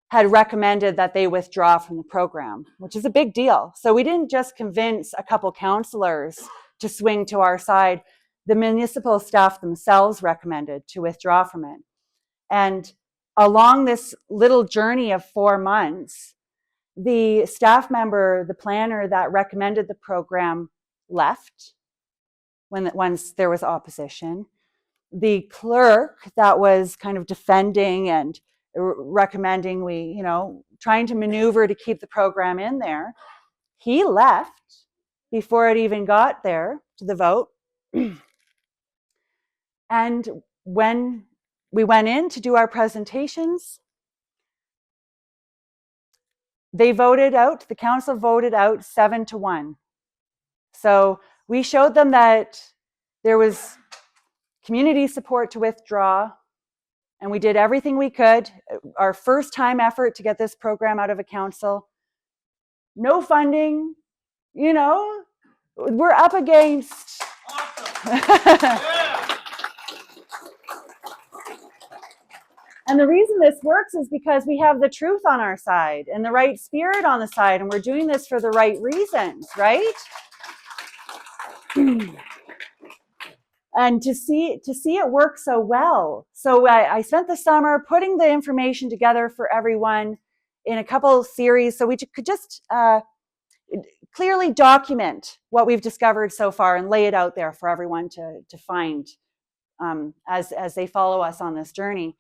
had recommended that they withdraw from the program, which is a big deal. So we didn't just convince a couple counselors to swing to our side. The municipal staff themselves recommended to withdraw from it. And along this little journey of 4 months, the staff member, the planner that recommended the program left once there was opposition. The clerk that was kind of defending and recommending trying to maneuver to keep the program in there, he left before it even got there to the vote. And when we went in to do our presentations, the council voted out 7-1. So we showed them that there was community support to withdraw, and we did everything we could. Our first time effort to get this program out of a council. No funding, we're up against. Awesome. And the reason this works is because we have the truth on our side and the right spirit on the side, and we're doing this for the right reasons, right? And to see it work so well. So I spent the summer putting the information together for everyone in a couple series so we could just clearly document what we've discovered so far and lay it out there for everyone to find as they follow us on this journey.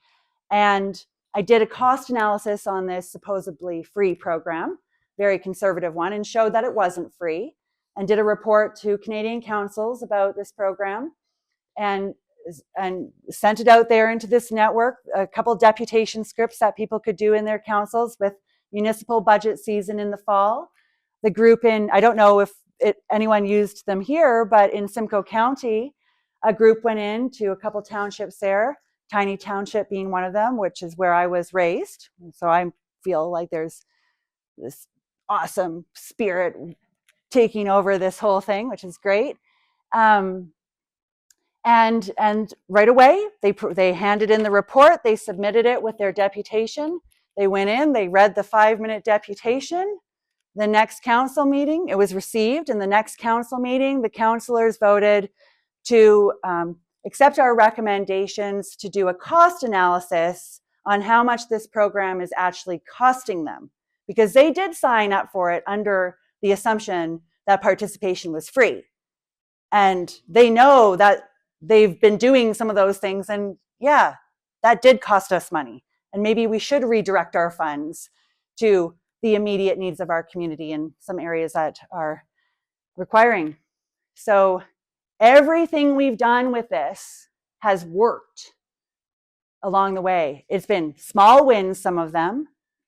And I did a cost analysis on this supposedly free program, very conservative one, and showed that it wasn't free, and did a report to Canadian councils about this program and sent it out there into this network, a couple deputation scripts that people could do in their councils with municipal budget season in the fall. The group I don't know if anyone used them here, but in Simcoe County, a group went into a couple townships there, Tiny Township being one of them, which is where I was raised. So I feel like there's this awesome spirit taking over this whole thing, which is great. And right away, they handed in the report, they submitted it with their deputation. They went in, they read the 5-minute deputation. The next council meeting, it was received. In the next council meeting, the councillors voted to accept our recommendations to do a cost analysis on how much this program is actually costing them, because they did sign up for it under the assumption that participation was free. And they know that they've been doing some of those things, and yeah, that did cost us money. And maybe we should redirect our funds to the immediate needs of our community in some areas that are requiring. So everything we've done with this has worked along the way. It's been small wins, some of them,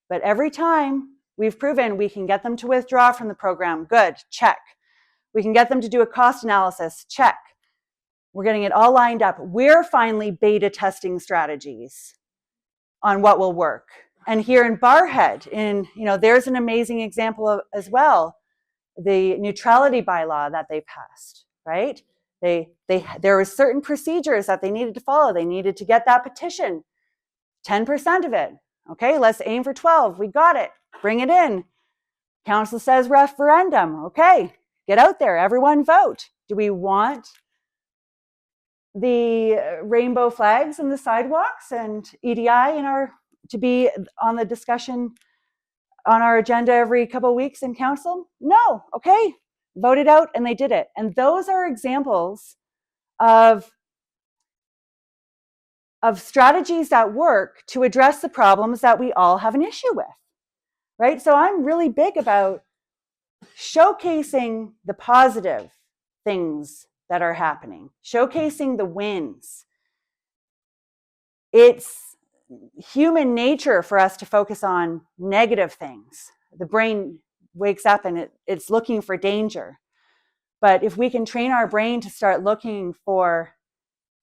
but every time we've proven we can get them to withdraw from the program. Good, check. We can get them to do a cost analysis, check. We're getting it all lined up. We're finally beta testing strategies on what will work. And here in Barrhead, there's an amazing example as well. The neutrality bylaw that they passed, right? There were certain procedures that they needed to follow. They needed to get that petition, 10% of it. Okay, let's aim for 12. We got it. Bring it in. Council says referendum. Okay, get out there. Everyone vote. Do we want the rainbow flags in the sidewalks and EDI to be on the discussion on our agenda every couple of weeks in council? No. Okay, vote it out, and they did it. And those are examples of strategies that work to address the problems that we all have an issue with, right? So I'm really big about showcasing the positive things that are happening, showcasing the wins. It's human nature for us to focus on negative things. The brain wakes up and it's looking for danger. But if we can train our brain to start looking for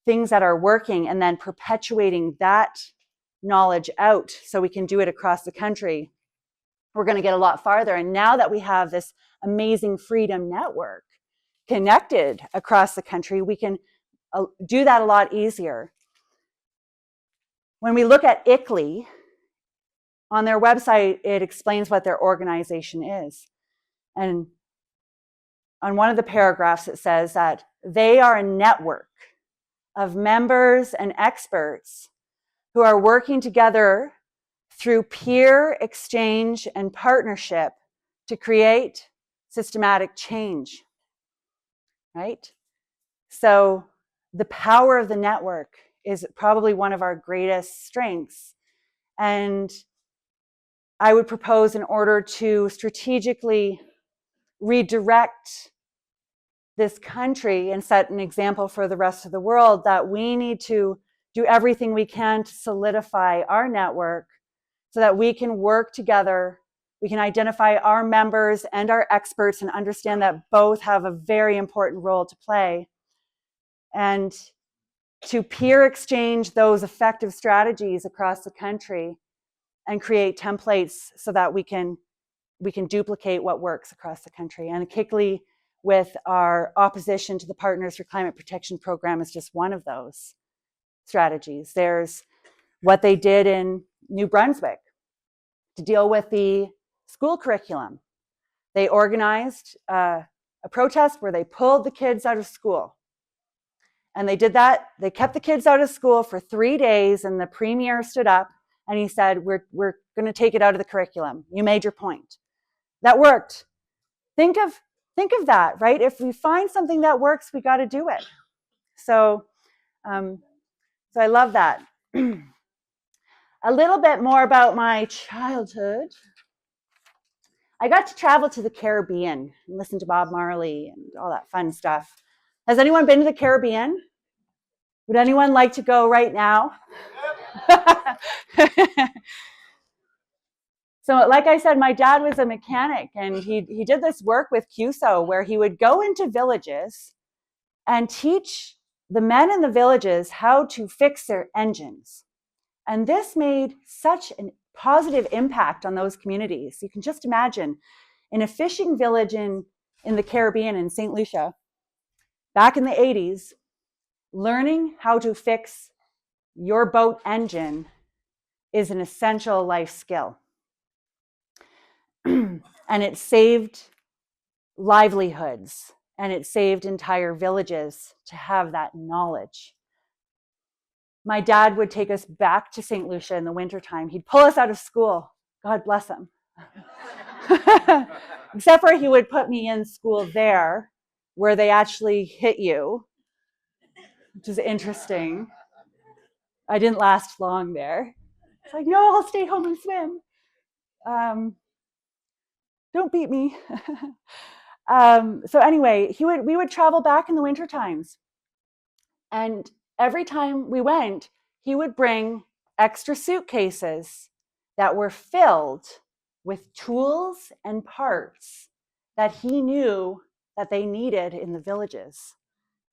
things that are working and then perpetuating that knowledge out so we can do it across the country, we're going to get a lot farther. And now that we have this amazing freedom network connected across the country, we can do that a lot easier. When we look at KICLEI, on their website, it explains what their organization is. And on one of the paragraphs, it says that they are a network of members and experts who are working together through peer exchange and partnership to create systematic change, right? So the power of the network is probably one of our greatest strengths. And I would propose, in order to strategically redirect this country and set an example for the rest of the world, that we need to do everything we can to solidify our network so that we can work together. We can identify our members and our experts and understand that both have a very important role to play, and to peer exchange those effective strategies across the country and create templates so that we can duplicate what works across the country. And KICLEI, with our opposition to the Partners for Climate Protection program, is just one of those strategies. There's what they did in New Brunswick to deal with the school curriculum. They organized a protest where they pulled the kids out of school. And they did that. They kept the kids out of school for 3 days, and the premier stood up and he said, we're going to take it out of the curriculum. You made your point. That worked. Think of that, right? If we find something that works, we got to do it. So I love that. A little bit more about my childhood. I got to travel to the Caribbean and listen to Bob Marley and all that fun stuff. Has anyone been to the Caribbean? Would anyone like to go right now? So like I said, my dad was a mechanic, and he did this work with CUSO where he would go into villages and teach the men in the villages how to fix their engines. And this made such a positive impact on those communities. You can just imagine, in a fishing village in the Caribbean, in St. Lucia, back in the 80s, Learning how to fix your boat engine is an essential life skill. And it saved livelihoods, and it saved entire villages to have that knowledge. My dad would take us back to St. Lucia in the wintertime. He'd pull us out of school. God bless him. Except for he would put me in school there where they actually hit you, which is interesting. I didn't last long there. It's like, no, I'll stay home and swim. Don't beat me. So anyway, we would travel back in the winter times. And every time we went, he would bring extra suitcases that were filled with tools and parts that he knew that they needed in the villages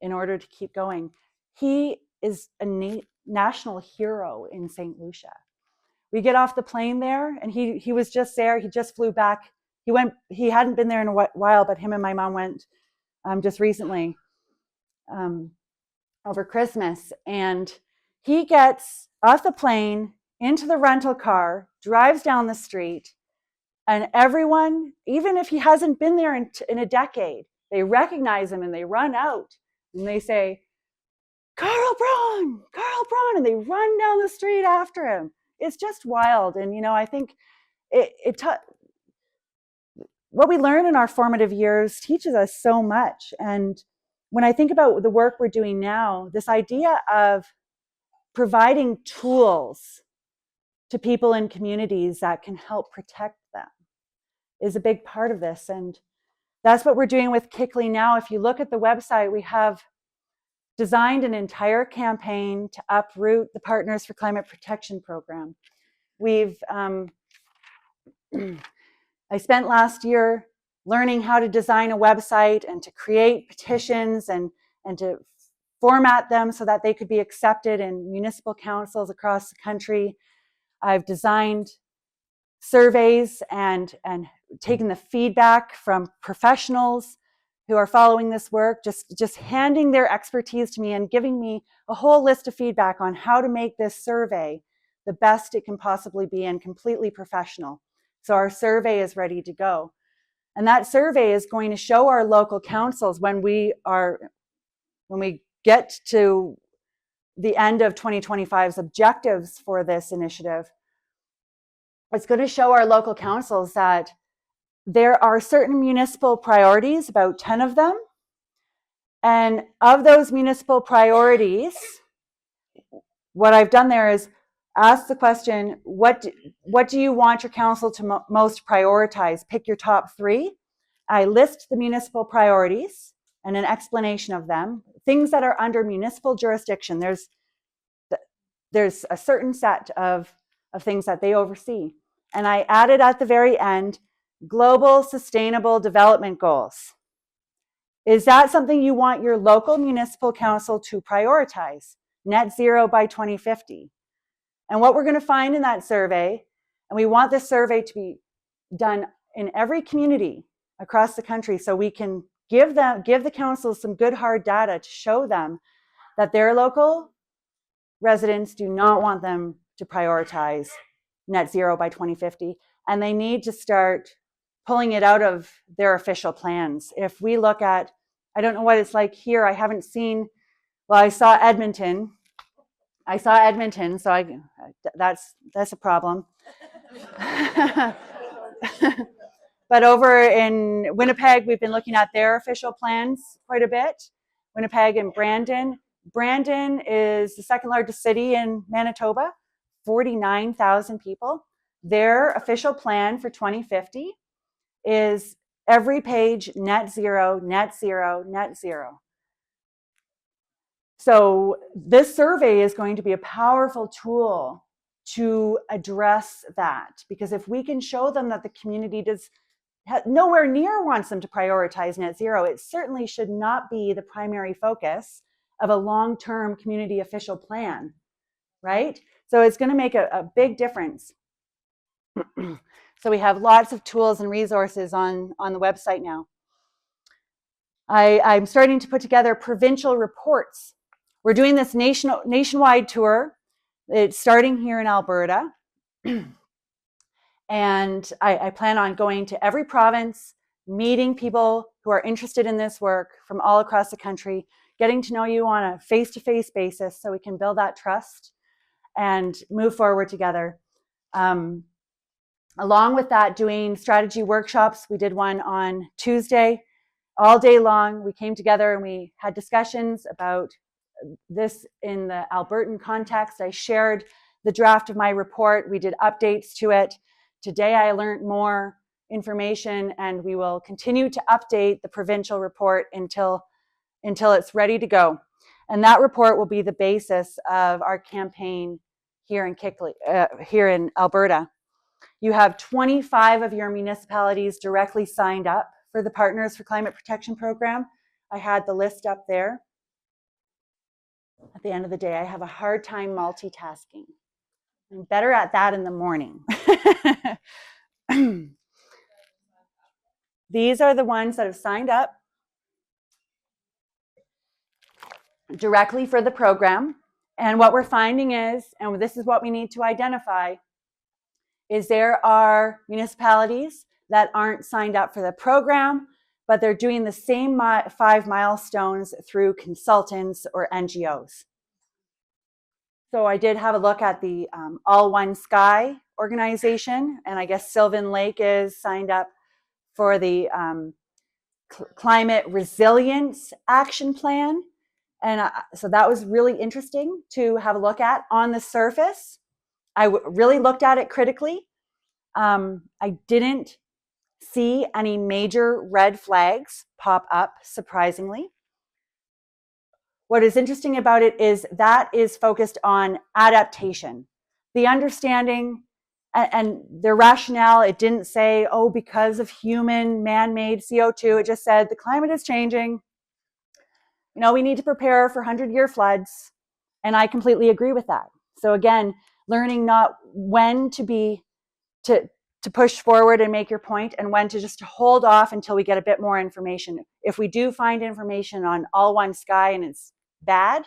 in order to keep going. He is a national hero in St. Lucia. We get off the plane there, and he was just there. He just flew back. He hadn't been there in a while, but him and my mom went just recently over Christmas. And he gets off the plane, into the rental car, drives down the street, and everyone, even if he hasn't been there in a decade, they recognize him and they run out and they say, Carl Braun, and they run down the street after him. It's just wild. And, I think what we learn in our formative years teaches us so much. And when I think about the work we're doing now, this idea of providing tools to people in communities that can help protect them is a big part of this. And that's what we're doing with KICLEI now. If you look at the website, we have designed an entire campaign to uproot the Partners for Climate Protection program. I spent last year learning how to design a website and to create petitions and to format them so that they could be accepted in municipal councils across the country. I've designed surveys and taken the feedback from professionals who are following this work, just handing their expertise to me and giving me a whole list of feedback on how to make this survey the best it can possibly be and completely professional. So our survey is ready to go. And that survey is going to show our local councils when we get to the end of 2025's objectives for this initiative. It's going to show our local councils that there are certain municipal priorities, about 10 of them. And of those municipal priorities, what I've done there is ask the question, what do you want your council to most prioritize? Pick your top 3. I list the municipal priorities and an explanation of them. Things that are under municipal jurisdiction. There's a certain set of things that they oversee. And I added at the very end, global sustainable development goals. Is that something you want your local municipal council to prioritize? Net zero by 2050. And what we're going to find in that survey, and we want this survey to be done in every community across the country so we can give the councils some good hard data to show them that their local residents do not want them to prioritize net zero by 2050, and they need to start pulling it out of their official plans. If we look at, I don't know what it's like here, I haven't seen, well, I saw Edmonton, so that's a problem. But over in Winnipeg, we've been looking at their official plans quite a bit. Winnipeg and Brandon. Brandon is the second largest city in Manitoba, 49,000 people. Their official plan for 2050 is every page net zero, net zero, net zero. So this survey is going to be a powerful tool to address that, because if we can show them that the community nowhere near wants them to prioritize net zero, it certainly should not be the primary focus of a long-term community official plan, right? So it's going to make a big difference. So we have lots of tools and resources on the website now. I'm starting to put together provincial reports we're doing this nationwide tour. It's starting here in Alberta. And I plan on going to every province, meeting people who are interested in this work from all across the country, getting to know you on a face-to-face basis so we can build that trust and move forward together. Along with that, doing strategy workshops. We did one on Tuesday, all day long. We came together and we had discussions about this in the Albertan context. I shared the draft of my report. We did updates to it. Today I learned more information, and we will continue to update the provincial report until it's ready to go. And that report will be the basis of our campaign here in KICLEI, here in Alberta. You have 25 of your municipalities directly signed up for the Partners for Climate Protection program. I had the list up there. At the end of the day, I have a hard time multitasking. I'm better at that in the morning. These are the ones that have signed up directly for the program. And what we're finding is, and this is what we need to identify, is there are municipalities that aren't signed up for the program, but they're doing the same 5 milestones through consultants or NGOs. So I did have a look at the All One Sky organization, and I guess Sylvan Lake is signed up for the Climate Resilience Action Plan. And so that was really interesting to have a look at. On the surface, I really looked at it critically. I didn't see any major red flags pop up, surprisingly. What is interesting about it is that is focused on adaptation. The understanding and the rationale, it didn't say, oh, because of human man-made CO2, it just said the climate is changing. You know, we need to prepare for 100-year floods. And I completely agree with that. So again, learning not when to push forward and make your point, and when to just hold off until we get a bit more information. If we do find information on All One Sky and it's bad,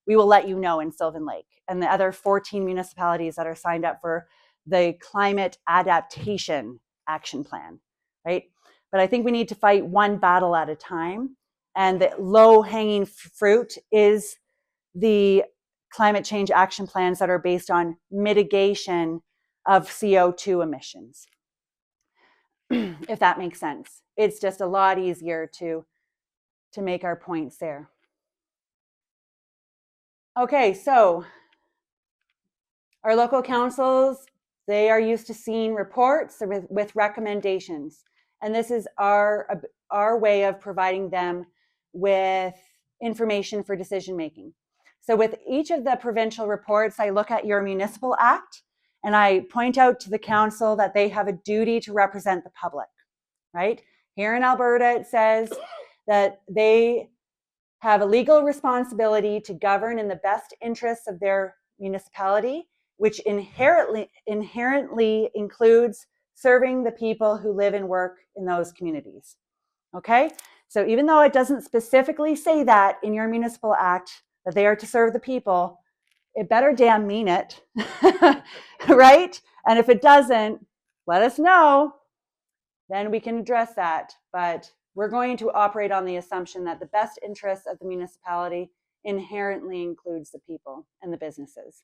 we will let you know in Sylvan Lake and the other 14 municipalities that are signed up for the Climate Adaptation Action Plan, right? But I think we need to fight one battle at a time. And the low-hanging fruit is the climate change action plans that are based on mitigation of CO2 emissions. If that makes sense. It's just a lot easier to make our points there. Okay, so our local councils, they are used to seeing reports with recommendations. And this is our way of providing them with information for decision making. So with each of the provincial reports, I look at your municipal act and I point out to the council that they have a duty to represent the public, right? Here in Alberta, it says that they have a legal responsibility to govern in the best interests of their municipality, which inherently includes serving the people who live and work in those communities. Okay? So even though it doesn't specifically say that in your municipal act, that they are to serve the people, it better damn mean it, right? And if it doesn't, let us know, then we can address that. But we're going to operate on the assumption that the best interests of the municipality inherently includes the people and the businesses.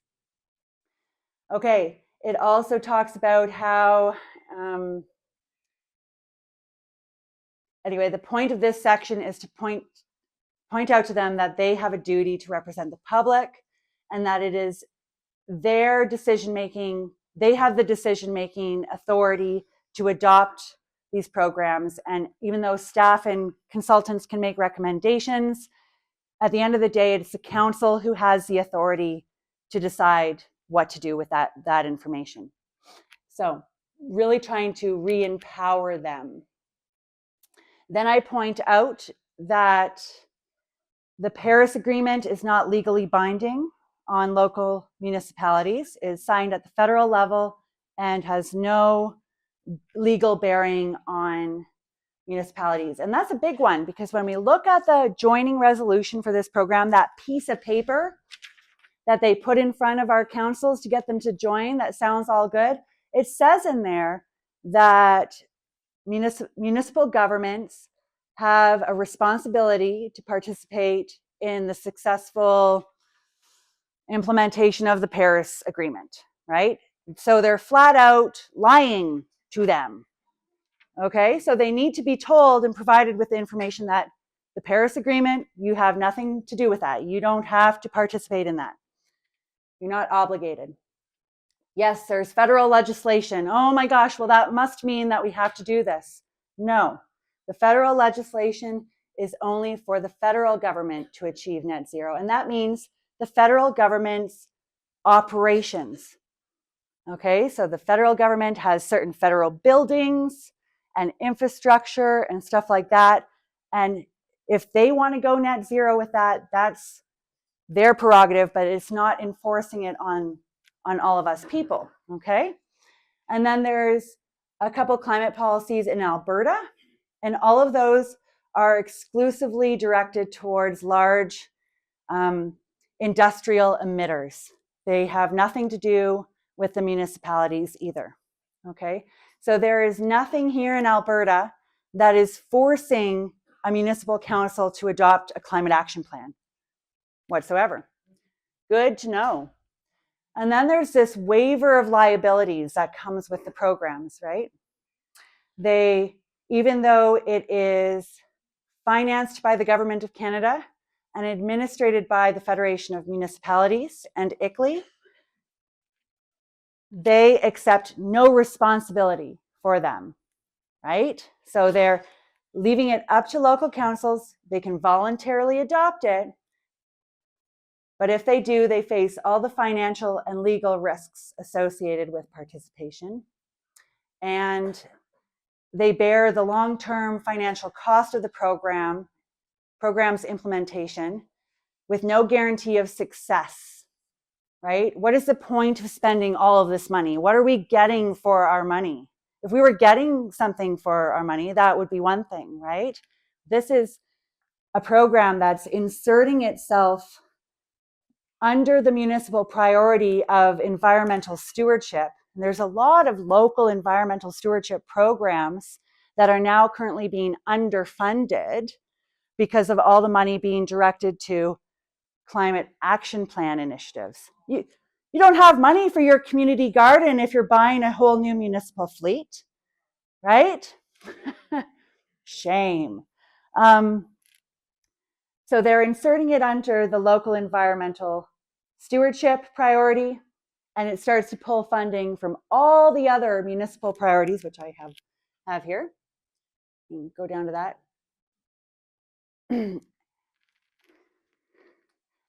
Okay, it also talks about how, anyway, the point of this section is to point out to them that they have a duty to represent the public and that it is their decision-making, they have the decision-making authority to adopt these programs. And even though staff and consultants can make recommendations, at the end of the day, it's the council who has the authority to decide what to do with that information. So really trying to re-empower them. Then I point out that the Paris Agreement is not legally binding on local municipalities. It is signed at the federal level and has no legal bearing on municipalities. And that's a big one, because when we look at the joining resolution for this program, that piece of paper that they put in front of our councils to get them to join, that sounds all good. It says in there that municipal governments have a responsibility to participate in the successful implementation of the Paris Agreement, right? So they're flat out lying to them. Okay, so they need to be told and provided with the information that the Paris Agreement, you have nothing to do with that. You don't have to participate in that. You're not obligated. Yes, there's federal legislation. Oh my gosh, well, that must mean that we have to do this. No, the federal legislation is only for the federal government to achieve net zero. And that means the federal government's operations. Okay, so the federal government has certain federal buildings and infrastructure and stuff like that. And if they want to go net zero with that, that's their prerogative, but it's not enforcing it on all of us people, okay? And then there's a couple climate policies in Alberta, and all of those are exclusively directed towards large industrial emitters. They have nothing to do with the municipalities either, okay? So there is nothing here in Alberta that is forcing a municipal council to adopt a climate action plan whatsoever. Good to know. And then there's this waiver of liabilities that comes with the programs, right? Even though it is financed by the Government of Canada and administered by the Federation of Municipalities and KICLEI, they accept no responsibility for them, right? So they're leaving it up to local councils. They can voluntarily adopt it, but if they do, they face all the financial and legal risks associated with participation. And they bear the long-term financial cost of the program's implementation with no guarantee of success, right? What is the point of spending all of this money? What are we getting for our money? If we were getting something for our money, that would be one thing, right? This is a program that's inserting itself under the municipal priority of environmental stewardship. And there's a lot of local environmental stewardship programs that are now currently being underfunded because of all the money being directed to climate action plan initiatives. You don't have money for your community garden if you're buying a whole new municipal fleet, right? Shame. So they're inserting it under the local environmental stewardship priority, and it starts to pull funding from all the other municipal priorities, which I have here. You can go down to that.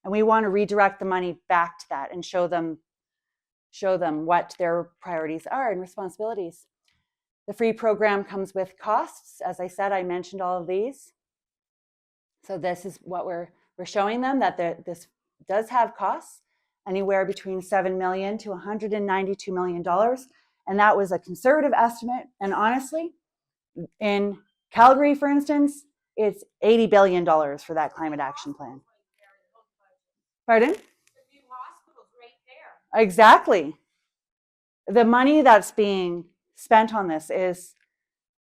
And we want to redirect the money back to that and show them what their priorities are and responsibilities. The free program comes with costs. As I said, I mentioned all of these. So this is what we're showing them, that this does have costs, anywhere between $7 million to $192 million. And that was a conservative estimate. And honestly, in Calgary, for instance, it's $80 billion for that climate action plan. Pardon? The new hospital's right there. Exactly. The money that's being spent on this is,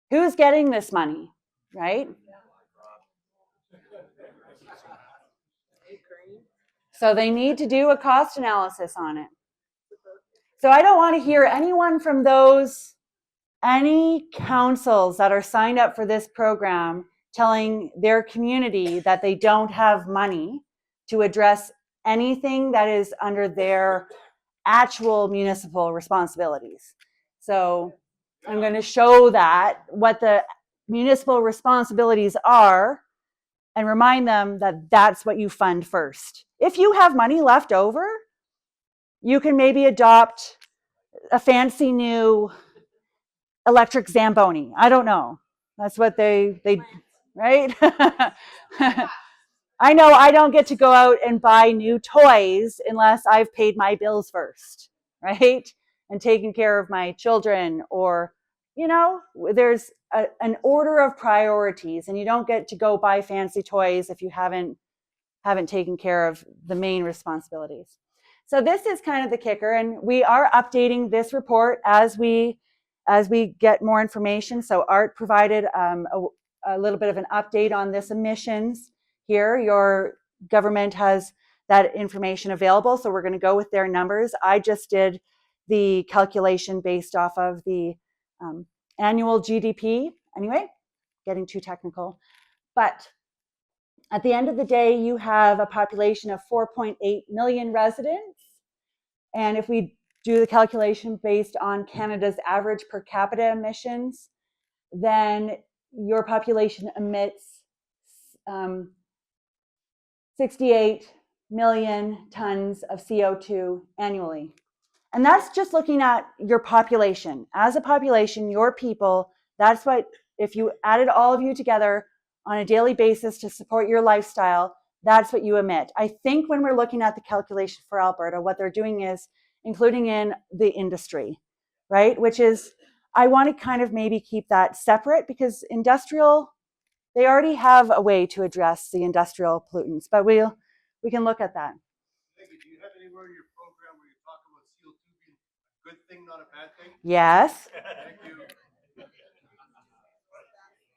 who's getting this money, right? So they need to do a cost analysis on it. So I don't want to hear anyone from any councils that are signed up for this program telling their community that they don't have money to address anything that is under their actual municipal responsibilities. So I'm going to show that what the municipal responsibilities are and remind them that that's what you fund first. If you have money left over, you can maybe adopt a fancy new electric Zamboni. I don't know. That's what they right? I know I don't get to go out and buy new toys unless I've paid my bills first, right? And taken care of my children or you know, there's an order of priorities, and you don't get to go buy fancy toys if you haven't taken care of the main responsibilities. So this is kind of the kicker, and we are updating this report as we get more information. So Art provided a little bit of an update on this emissions here. Your government has that information available, so we're going to go with their numbers. I just did the calculation based off of the annual GDP. Anyway, getting too technical, but at the end of the day, you have a population of 4.8 million residents. And if we do the calculation based on Canada's average per capita emissions, then your population emits 68 million tons of CO2 annually. And that's just looking at your population. As a population, your people, that's what, if you added all of you together on a daily basis to support your lifestyle, that's what you emit. I think when we're looking at the calculation for Alberta, what they're doing is including in the industry, right? Which is, I want to kind of maybe keep that separate, because industrial, they already have a way to address the industrial pollutants, but we can look at that. Maggie, do you have anywhere in your program where you talk about CO2 being a good thing, not a bad thing? Yes. Thank you.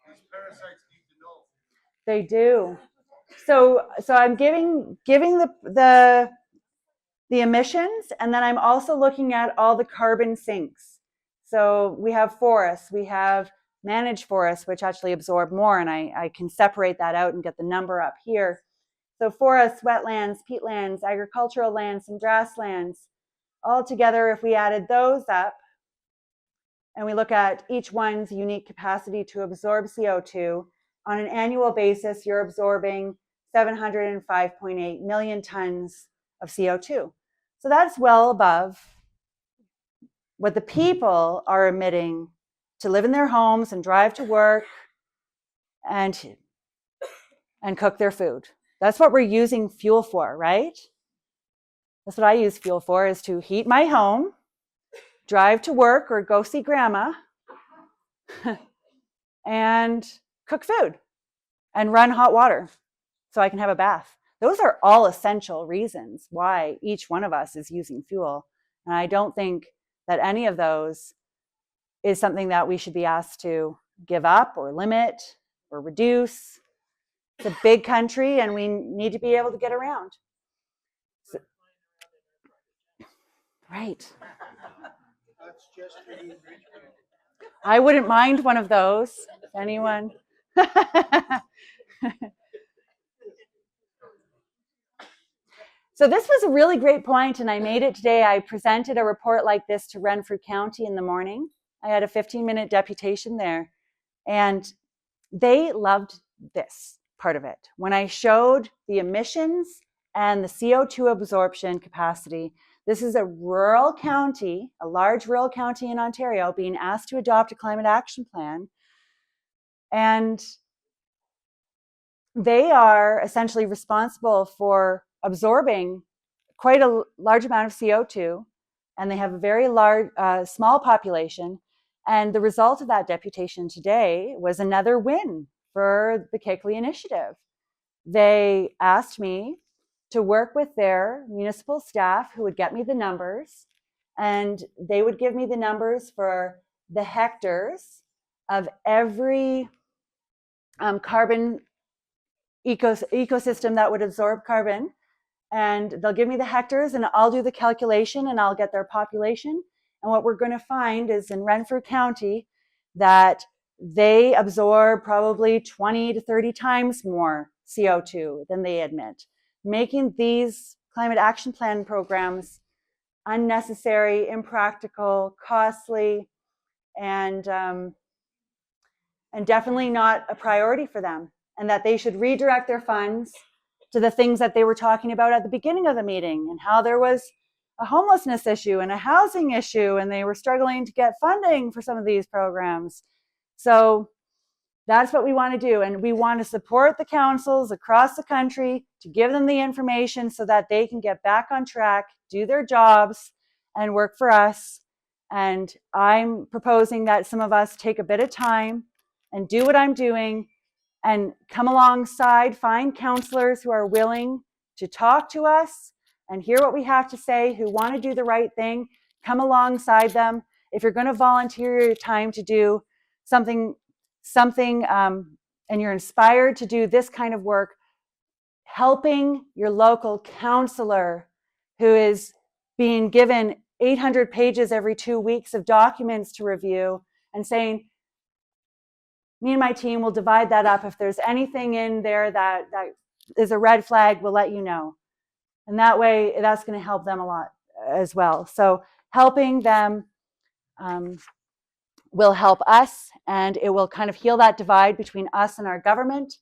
These parasites need to know. They do. So I'm giving the emissions, and then I'm also looking at all the carbon sinks. So we have forests, we have managed forests, which actually absorb more, and I can separate that out and get the number up here. So forests, wetlands, peatlands, agricultural lands, and grasslands, all together, if we added those up, and we look at each one's unique capacity to absorb CO2, on an annual basis, you're absorbing 705.8 million tons of CO2. So that's well above what the people are emitting to live in their homes and drive to work and cook their food. That's what we're using fuel for, right? That's what I use fuel for, is to heat my home, drive to work or go see grandma, and cook food and run hot water so I can have a bath. Those are all essential reasons why each one of us is using fuel. And I don't think that any of those is something that we should be asked to give up or limit or reduce. It's a big country, and we need to be able to get around. So, right. That's just for you, rich people. I wouldn't mind one of those. Anyone? So this was a really great point, and I made it today. I presented a report like this to Renfrew County in the morning. I had a 15-minute deputation there, and they loved this part of it. When I showed the emissions and the CO2 absorption capacity, this is a rural county, a large rural county in Ontario, being asked to adopt a climate action plan. And they are essentially responsible for absorbing quite a large amount of CO2, and they have a very large, small population. And the result of that deputation today was another win for the KICLEI initiative. They asked me to work with their municipal staff who would get me the numbers, and they would give me the numbers for the hectares of every carbon ecosystem that would absorb carbon. And they'll give me the hectares, and I'll do the calculation, and I'll get their population. And what we're going to find is in Renfrew County that they absorb probably 20 to 30 times more CO2 than they emit, making these climate action plan programs unnecessary, impractical, costly, and definitely not a priority for them, and that they should redirect their funds to the things that they were talking about at the beginning of the meeting, and how there was a homelessness issue and a housing issue, and they were struggling to get funding for some of these programs. So that's what we want to do. And we want to support the councils across the country to give them the information so that they can get back on track, do their jobs, and work for us And I'm proposing that some of us take a bit of time and do what I'm doing and come alongside, find counselors who are willing to talk to us and hear what we have to say, who want to do the right thing, come alongside them. If you're going to volunteer your time to do something, and you're inspired to do this kind of work, helping your local counselor who is being given 800 pages every 2 weeks of documents to review and saying, me and my team will divide that up. If there's anything in there that is a red flag, we'll let you know. And that way, that's going to help them a lot as well. So helping them will help us, and it will kind of heal that divide between us and our government.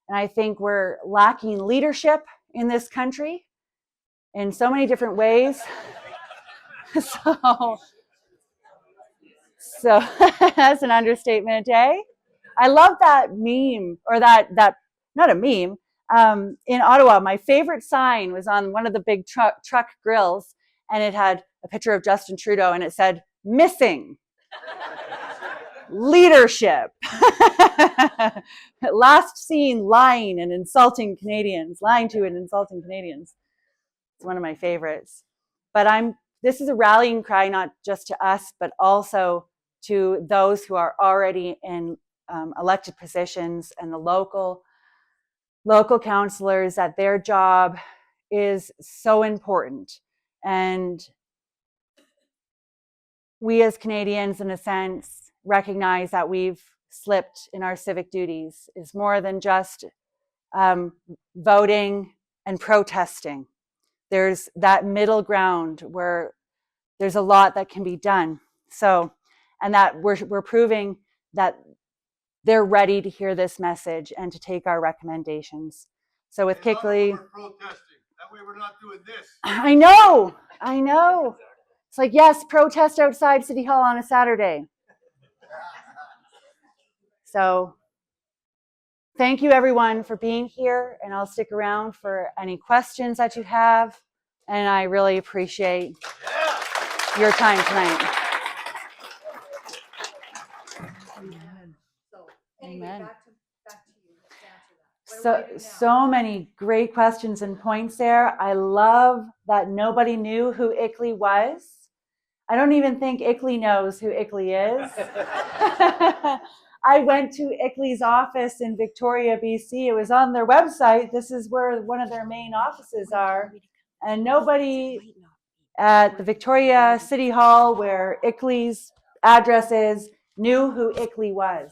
And I think we're lacking leadership in this country in so many different ways. So that's an understatement, eh? I love that meme, or that not a meme. In Ottawa, my favorite sign was on one of the big truck grills, and it had a picture of Justin Trudeau, and it said, "Missing leadership." Last seen lying and insulting Canadians, lying to and insulting Canadians. It's one of my favorites. But this is a rallying cry, not just to us, but also to those who are already in elected positions and the local councillors, that their job is so important. And we as Canadians, in a sense, recognize that we've slipped in our civic duties. Is more than just voting and protesting. There's that middle ground where there's a lot that can be done. So, and that we're proving that they're ready to hear this message and to take our recommendations. So with KICLEI, We're protesting. That way we're not doing this. I know. It's like, yes, protest outside City Hall on a Saturday. So thank you everyone for being here, and I'll stick around for any questions that you have. And I really appreciate your time tonight. So anyway, Amen. back to you to answer that. What do we do now? So many great questions and points there. I love that nobody knew who KICLEI was. I don't even think KICLEI knows who KICLEI is. I went to KICLEI's office in Victoria, BC. It was on their website. This is where one of their main offices are. And nobody at the Victoria City Hall, where KICLEI's address is, knew who KICLEI was.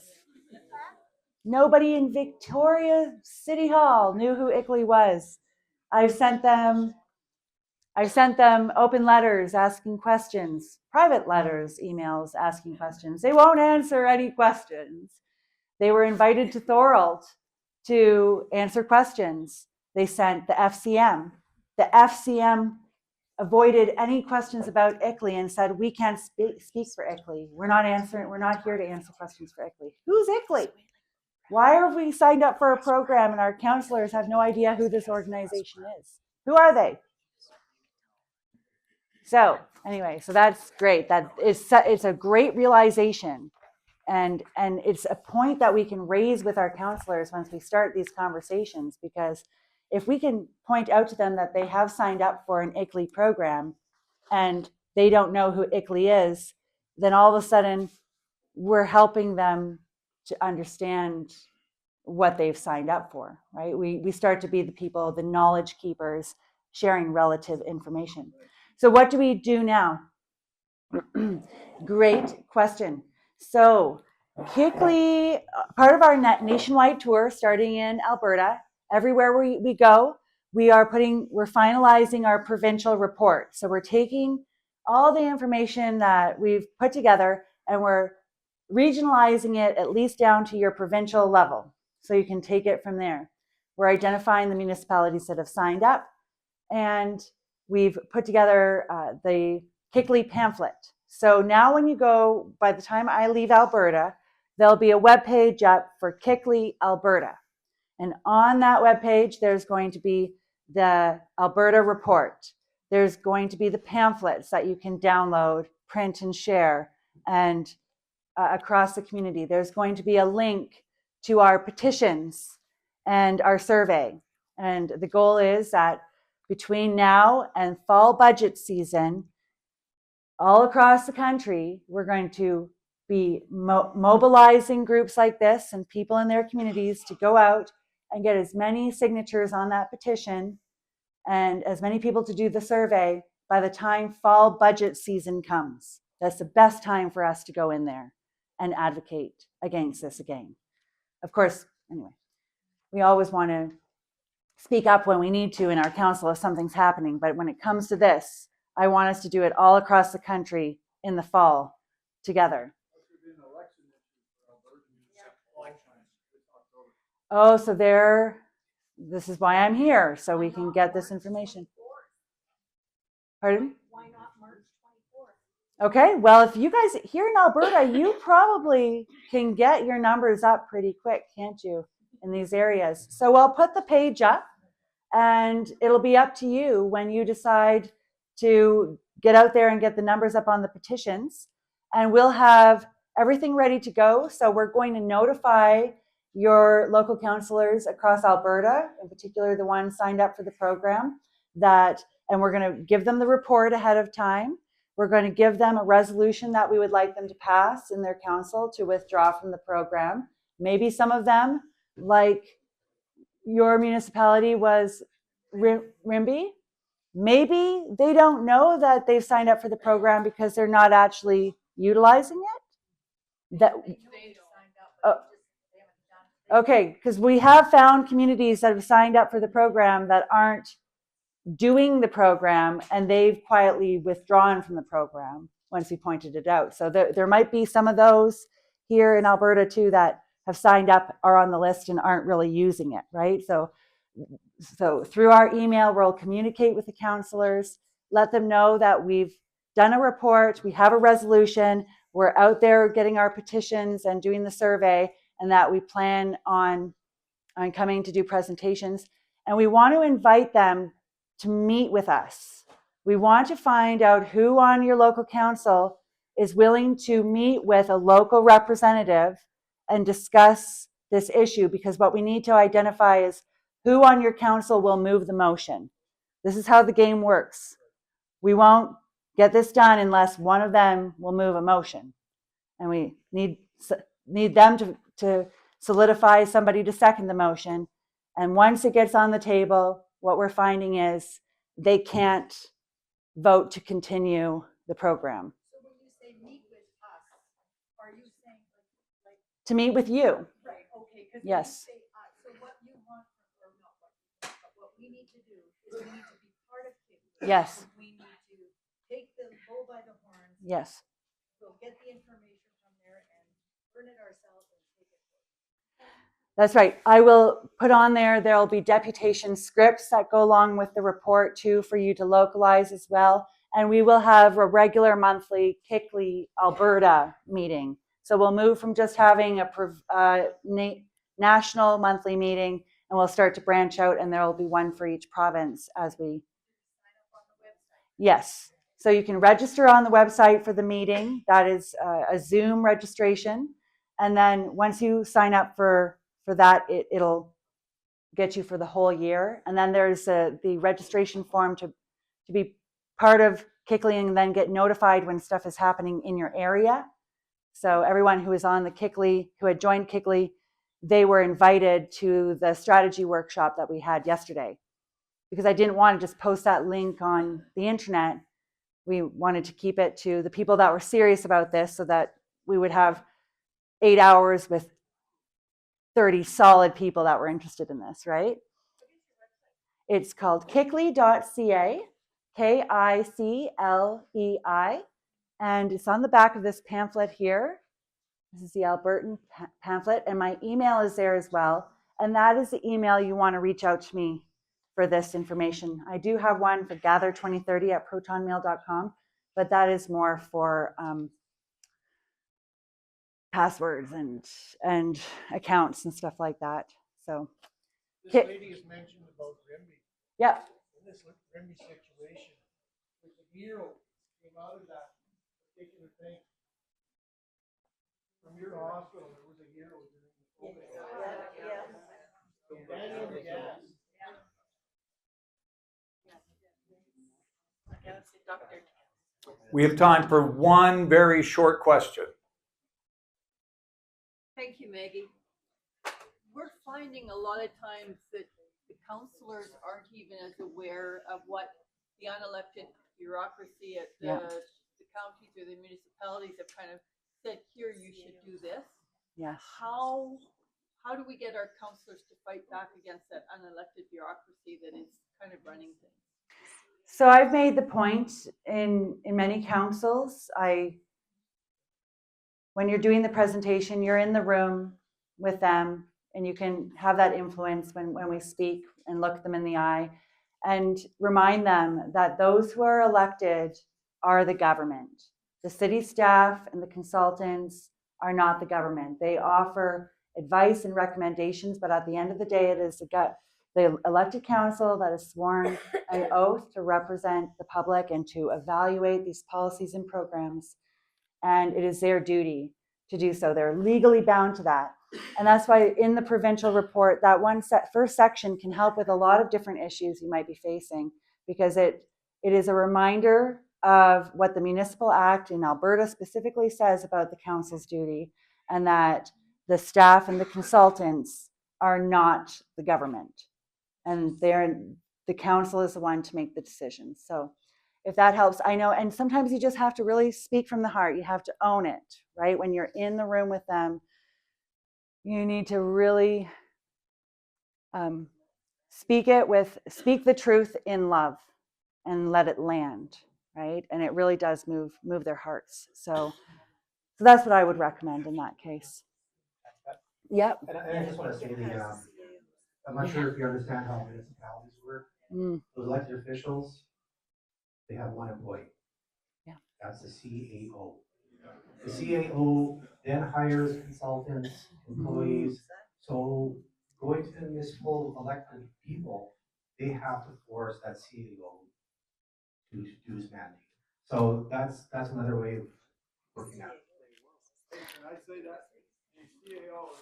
Nobody in Victoria City Hall knew who KICLEI was. I've sent them open letters asking questions, private letters, emails asking questions. They won't answer any questions. They were invited to Thorold to answer questions. They sent the FCM. The FCM avoided any questions about KICLEI and said, we can't speak for KICLEI. We're not here to answer questions for KICLEI. Who's KICLEI? Why have we signed up for a program and our counselors have no idea who this organization is? Who are they? So anyway, so that's great. It's a great realization, and it's a point that we can raise with our counselors once we start these conversations, because if we can point out to them that they have signed up for an KICLEI program and they don't know who KICLEI is, then all of a sudden we're helping them to understand what they've signed up for, right? We start to be the people, the knowledge keepers, sharing relative information. So what do we do now? Great question. So KICLEI, part of our nationwide tour, starting in Alberta, everywhere we go, we're finalizing our provincial report. So we're taking all the information that we've put together and we're regionalizing it at least down to your provincial level, so you can take it from there. We're identifying the municipalities that have signed up, and we've put together the KICLEI pamphlet. So now when you go, by the time I leave Alberta, there'll be a webpage up for KICLEI Alberta. And on that webpage, there's going to be the Alberta report. There's going to be the pamphlets that you can download, print and share and across the community. There's going to be a link to our petitions and our survey. And the goal is that between now and fall budget season, all across the country, we're going to be mobilizing groups like this and people in their communities to go out and get as many signatures on that petition and as many people to do the survey by the time fall budget season comes. That's the best time for us to go in there and advocate against this again. Of course, anyway, we always want to speak up when we need to in our council if something's happening, but when it comes to this, I want us to do it all across the country in the fall together. Oh, so this is why I'm here, so we can get this information. Pardon? Why not March 24th? Okay, well, if you guys here in Alberta, you probably can get your numbers up pretty quick, can't you, in these areas? So I'll put the page up, and it'll be up to you when you decide to get out there and get the numbers up on the petitions. And we'll have everything ready to go. So we're going to notify your local councillors across Alberta, in particular the ones signed up for the program, and we're going to give them the report ahead of time. We're going to give them a resolution that we would like them to pass in their council to withdraw from the program. Maybe some of them, like your municipality was Rimbey, maybe they don't know that they've signed up for the program because they're not actually utilizing it. Okay, because we have found communities that have signed up for the program that aren't doing the program, and they've quietly withdrawn from the program once we pointed it out. So there might be some of those here in Alberta too that have signed up, are on the list, and aren't really using it, right? So through our email, we'll communicate with the councillors, let them know that we've done a report, we have a resolution, we're out there getting our petitions and doing the survey, and that we plan on coming to do presentations. And we want to invite them to meet with us. We want to find out who on your local council is willing to meet with a local representative and discuss this issue, because what we need to identify is who on your council will move the motion. This is how the game works. We won't get this done unless one of them will move a motion. And we need them to solidify somebody to second the motion. And once it gets on the table, what we're finding is they can't vote to continue the program. So when you say meet with us, are you saying like To meet with you. right? Okay. Yes. Say us, so what you want from, or not what you want, but what we need to do is we need to be part of KICLEI. Yes. We need to take the bull by the horns. Yes. We'll get the information from there and burn it ourselves and take it forward. That's right. I will put on there'll be deputation scripts that go along with the report too for you to localize as well. And we will have a regular monthly KICLEI Alberta meeting. So we'll move from just having a national monthly meeting, and we'll start to branch out, and there will be one for each province as we. Sign up on the website. Yes. So you can register on the website for the meeting. That is a Zoom registration. And then once you sign up for that, it'll get you for the whole year. And then there's the registration form to be part of KICLEI and then get notified when stuff is happening in your area. So everyone who is on the KICLEI, who had joined KICLEI, they were invited to the strategy workshop that we had yesterday. Because I didn't want to just post that link on the internet. We wanted to keep it to the people that were serious about this so that we would have 8 hours with 30 solid people that were interested in this, right? It's called KICLEI.ca, KICLEI, and it's on the back of this pamphlet here. This is the Albertan pamphlet, and my email is there as well. And that is the email you want to reach out to me for this information. I do have one for gather2030@protonmail.com, but that is more for passwords and accounts and stuff like that. So This Okay. lady has mentioned about Rimbey. yeah, In this Rimbey situation, with the mural came out of that, taking the thing from your hospital, there was a year when you were in the Daniel gas. We have time for one very short question. Thank you, Maggie. We're finding a lot of times that the councillors aren't even as aware of what the unelected bureaucracy at the counties or the municipalities have kind of said, here, you should do this. Yes. How do we get our councillors to fight back against that unelected bureaucracy that is kind of running things? So I've made the point in many councils, when you're doing the presentation, you're in the room with them and you can have that influence when we speak and look them in the eye and remind them that those who are elected are the government. The city staff and the consultants are not the government. They offer advice and recommendations, but at the end of the day, it is the elected council that is sworn an oath to represent the public and to evaluate these policies and programs. And it is their duty to do so. They're legally bound to that. And that's why in the provincial report, that first section can help with a lot of different issues you might be facing, because it is a reminder of what the Municipal Act in Alberta specifically says about the council's duty, and that the staff and the consultants are not the government. And the council is the one to make the decisions. So if that helps, I know, and sometimes you just have to really speak from the heart. You have to own it, right? When you're in the room with them, you need to really speak the truth in love and let it land, right? And it really does move their hearts. So that's what I would recommend in that case. Yep. And I just want to say I'm not sure if you understand how municipalities work. Those elected officials, they have one employee. Yeah. That's the CAO. The CAO then hires consultants, employees. So going to the municipal elected people, they have to force that CAO to do his mandate. So that's another way of working out. Can I say that? The CAO,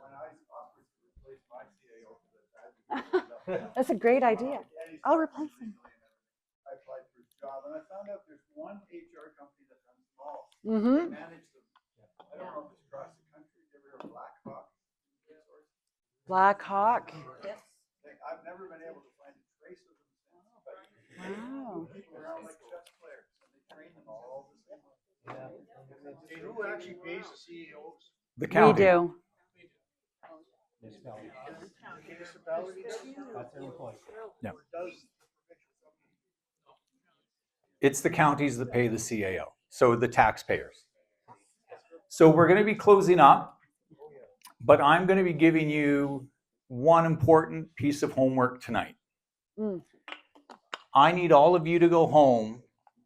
when I offered to replace my CAO for the That's a great idea. I'll replace him. I applied for his job, and I found out there's one HR company that runs them all. Mm-hmm. They manage them. I don't know if it's across the country. They were a Black Hawk. Black Hawk. Yes. I've never been able to find a trace of them since. But Wow. people around like chess players, and they train them all the same way. Hey, who actually pays the CEOs? The county. We do. Municipality. Municipality? That's their employee. Yeah. Or does It's the counties that pay the CAO, so the taxpayers. So we're going to be closing up, but I'm going to be giving you one important piece of homework tonight. I need all of you to go home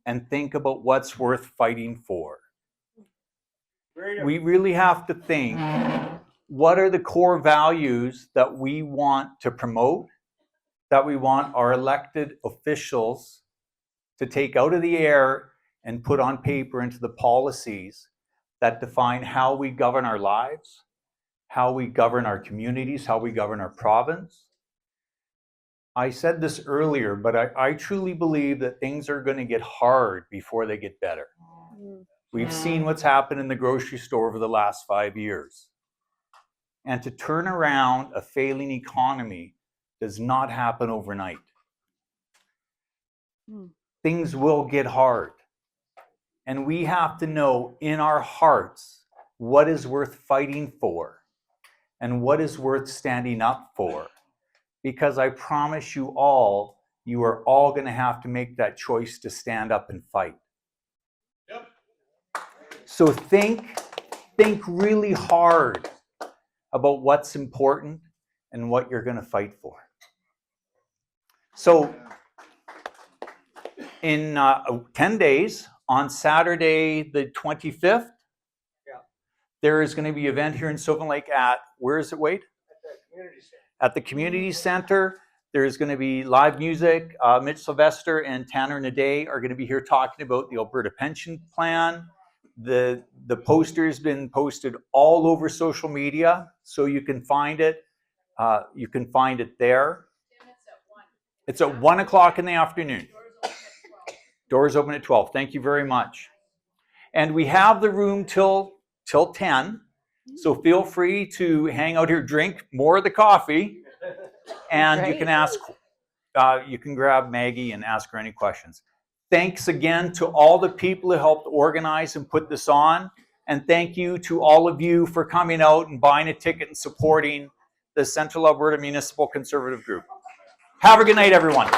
and think about what's worth fighting for. We really have to think, what are the core values that we want to promote, that we want our elected officials to take out of the air and put on paper into the policies that define how we govern our lives, how we govern our communities, how we govern our province. I said this earlier, but I truly believe that things are going to get hard before they get better. We've seen what's happened in the grocery store over the last 5 years. And to turn around a failing economy does not happen overnight. Things will get hard. And we have to know in our hearts what is worth fighting for and what is worth standing up for. Because I promise you all, you are all going to have to make that choice to stand up and fight. Yep. So think really hard about what's important and what you're going to fight for. So in 10 days, on Saturday the 25th, there is going to be an event here in Sylvan Lake at, where is it, Wade? At the community center. At the community center. There's going to be live music. Mitch Sylvester and Tanner Naday are going to be here talking about the Alberta Pension Plan. The poster's been posted all over social media, so you can find it. You can find it there. It's at 1 o'clock in the afternoon. Doors open at 12. Thank you very much. And we have the room till 10. So feel free to hang out here, drink more of the coffee, and you Great. can ask, you can grab Maggie and ask her any questions. Thanks again to all the people who helped organize and put this on. And thank you to all of you for coming out and buying a ticket and supporting the Central Alberta Municipal Conservative Group. Have a good night, everyone.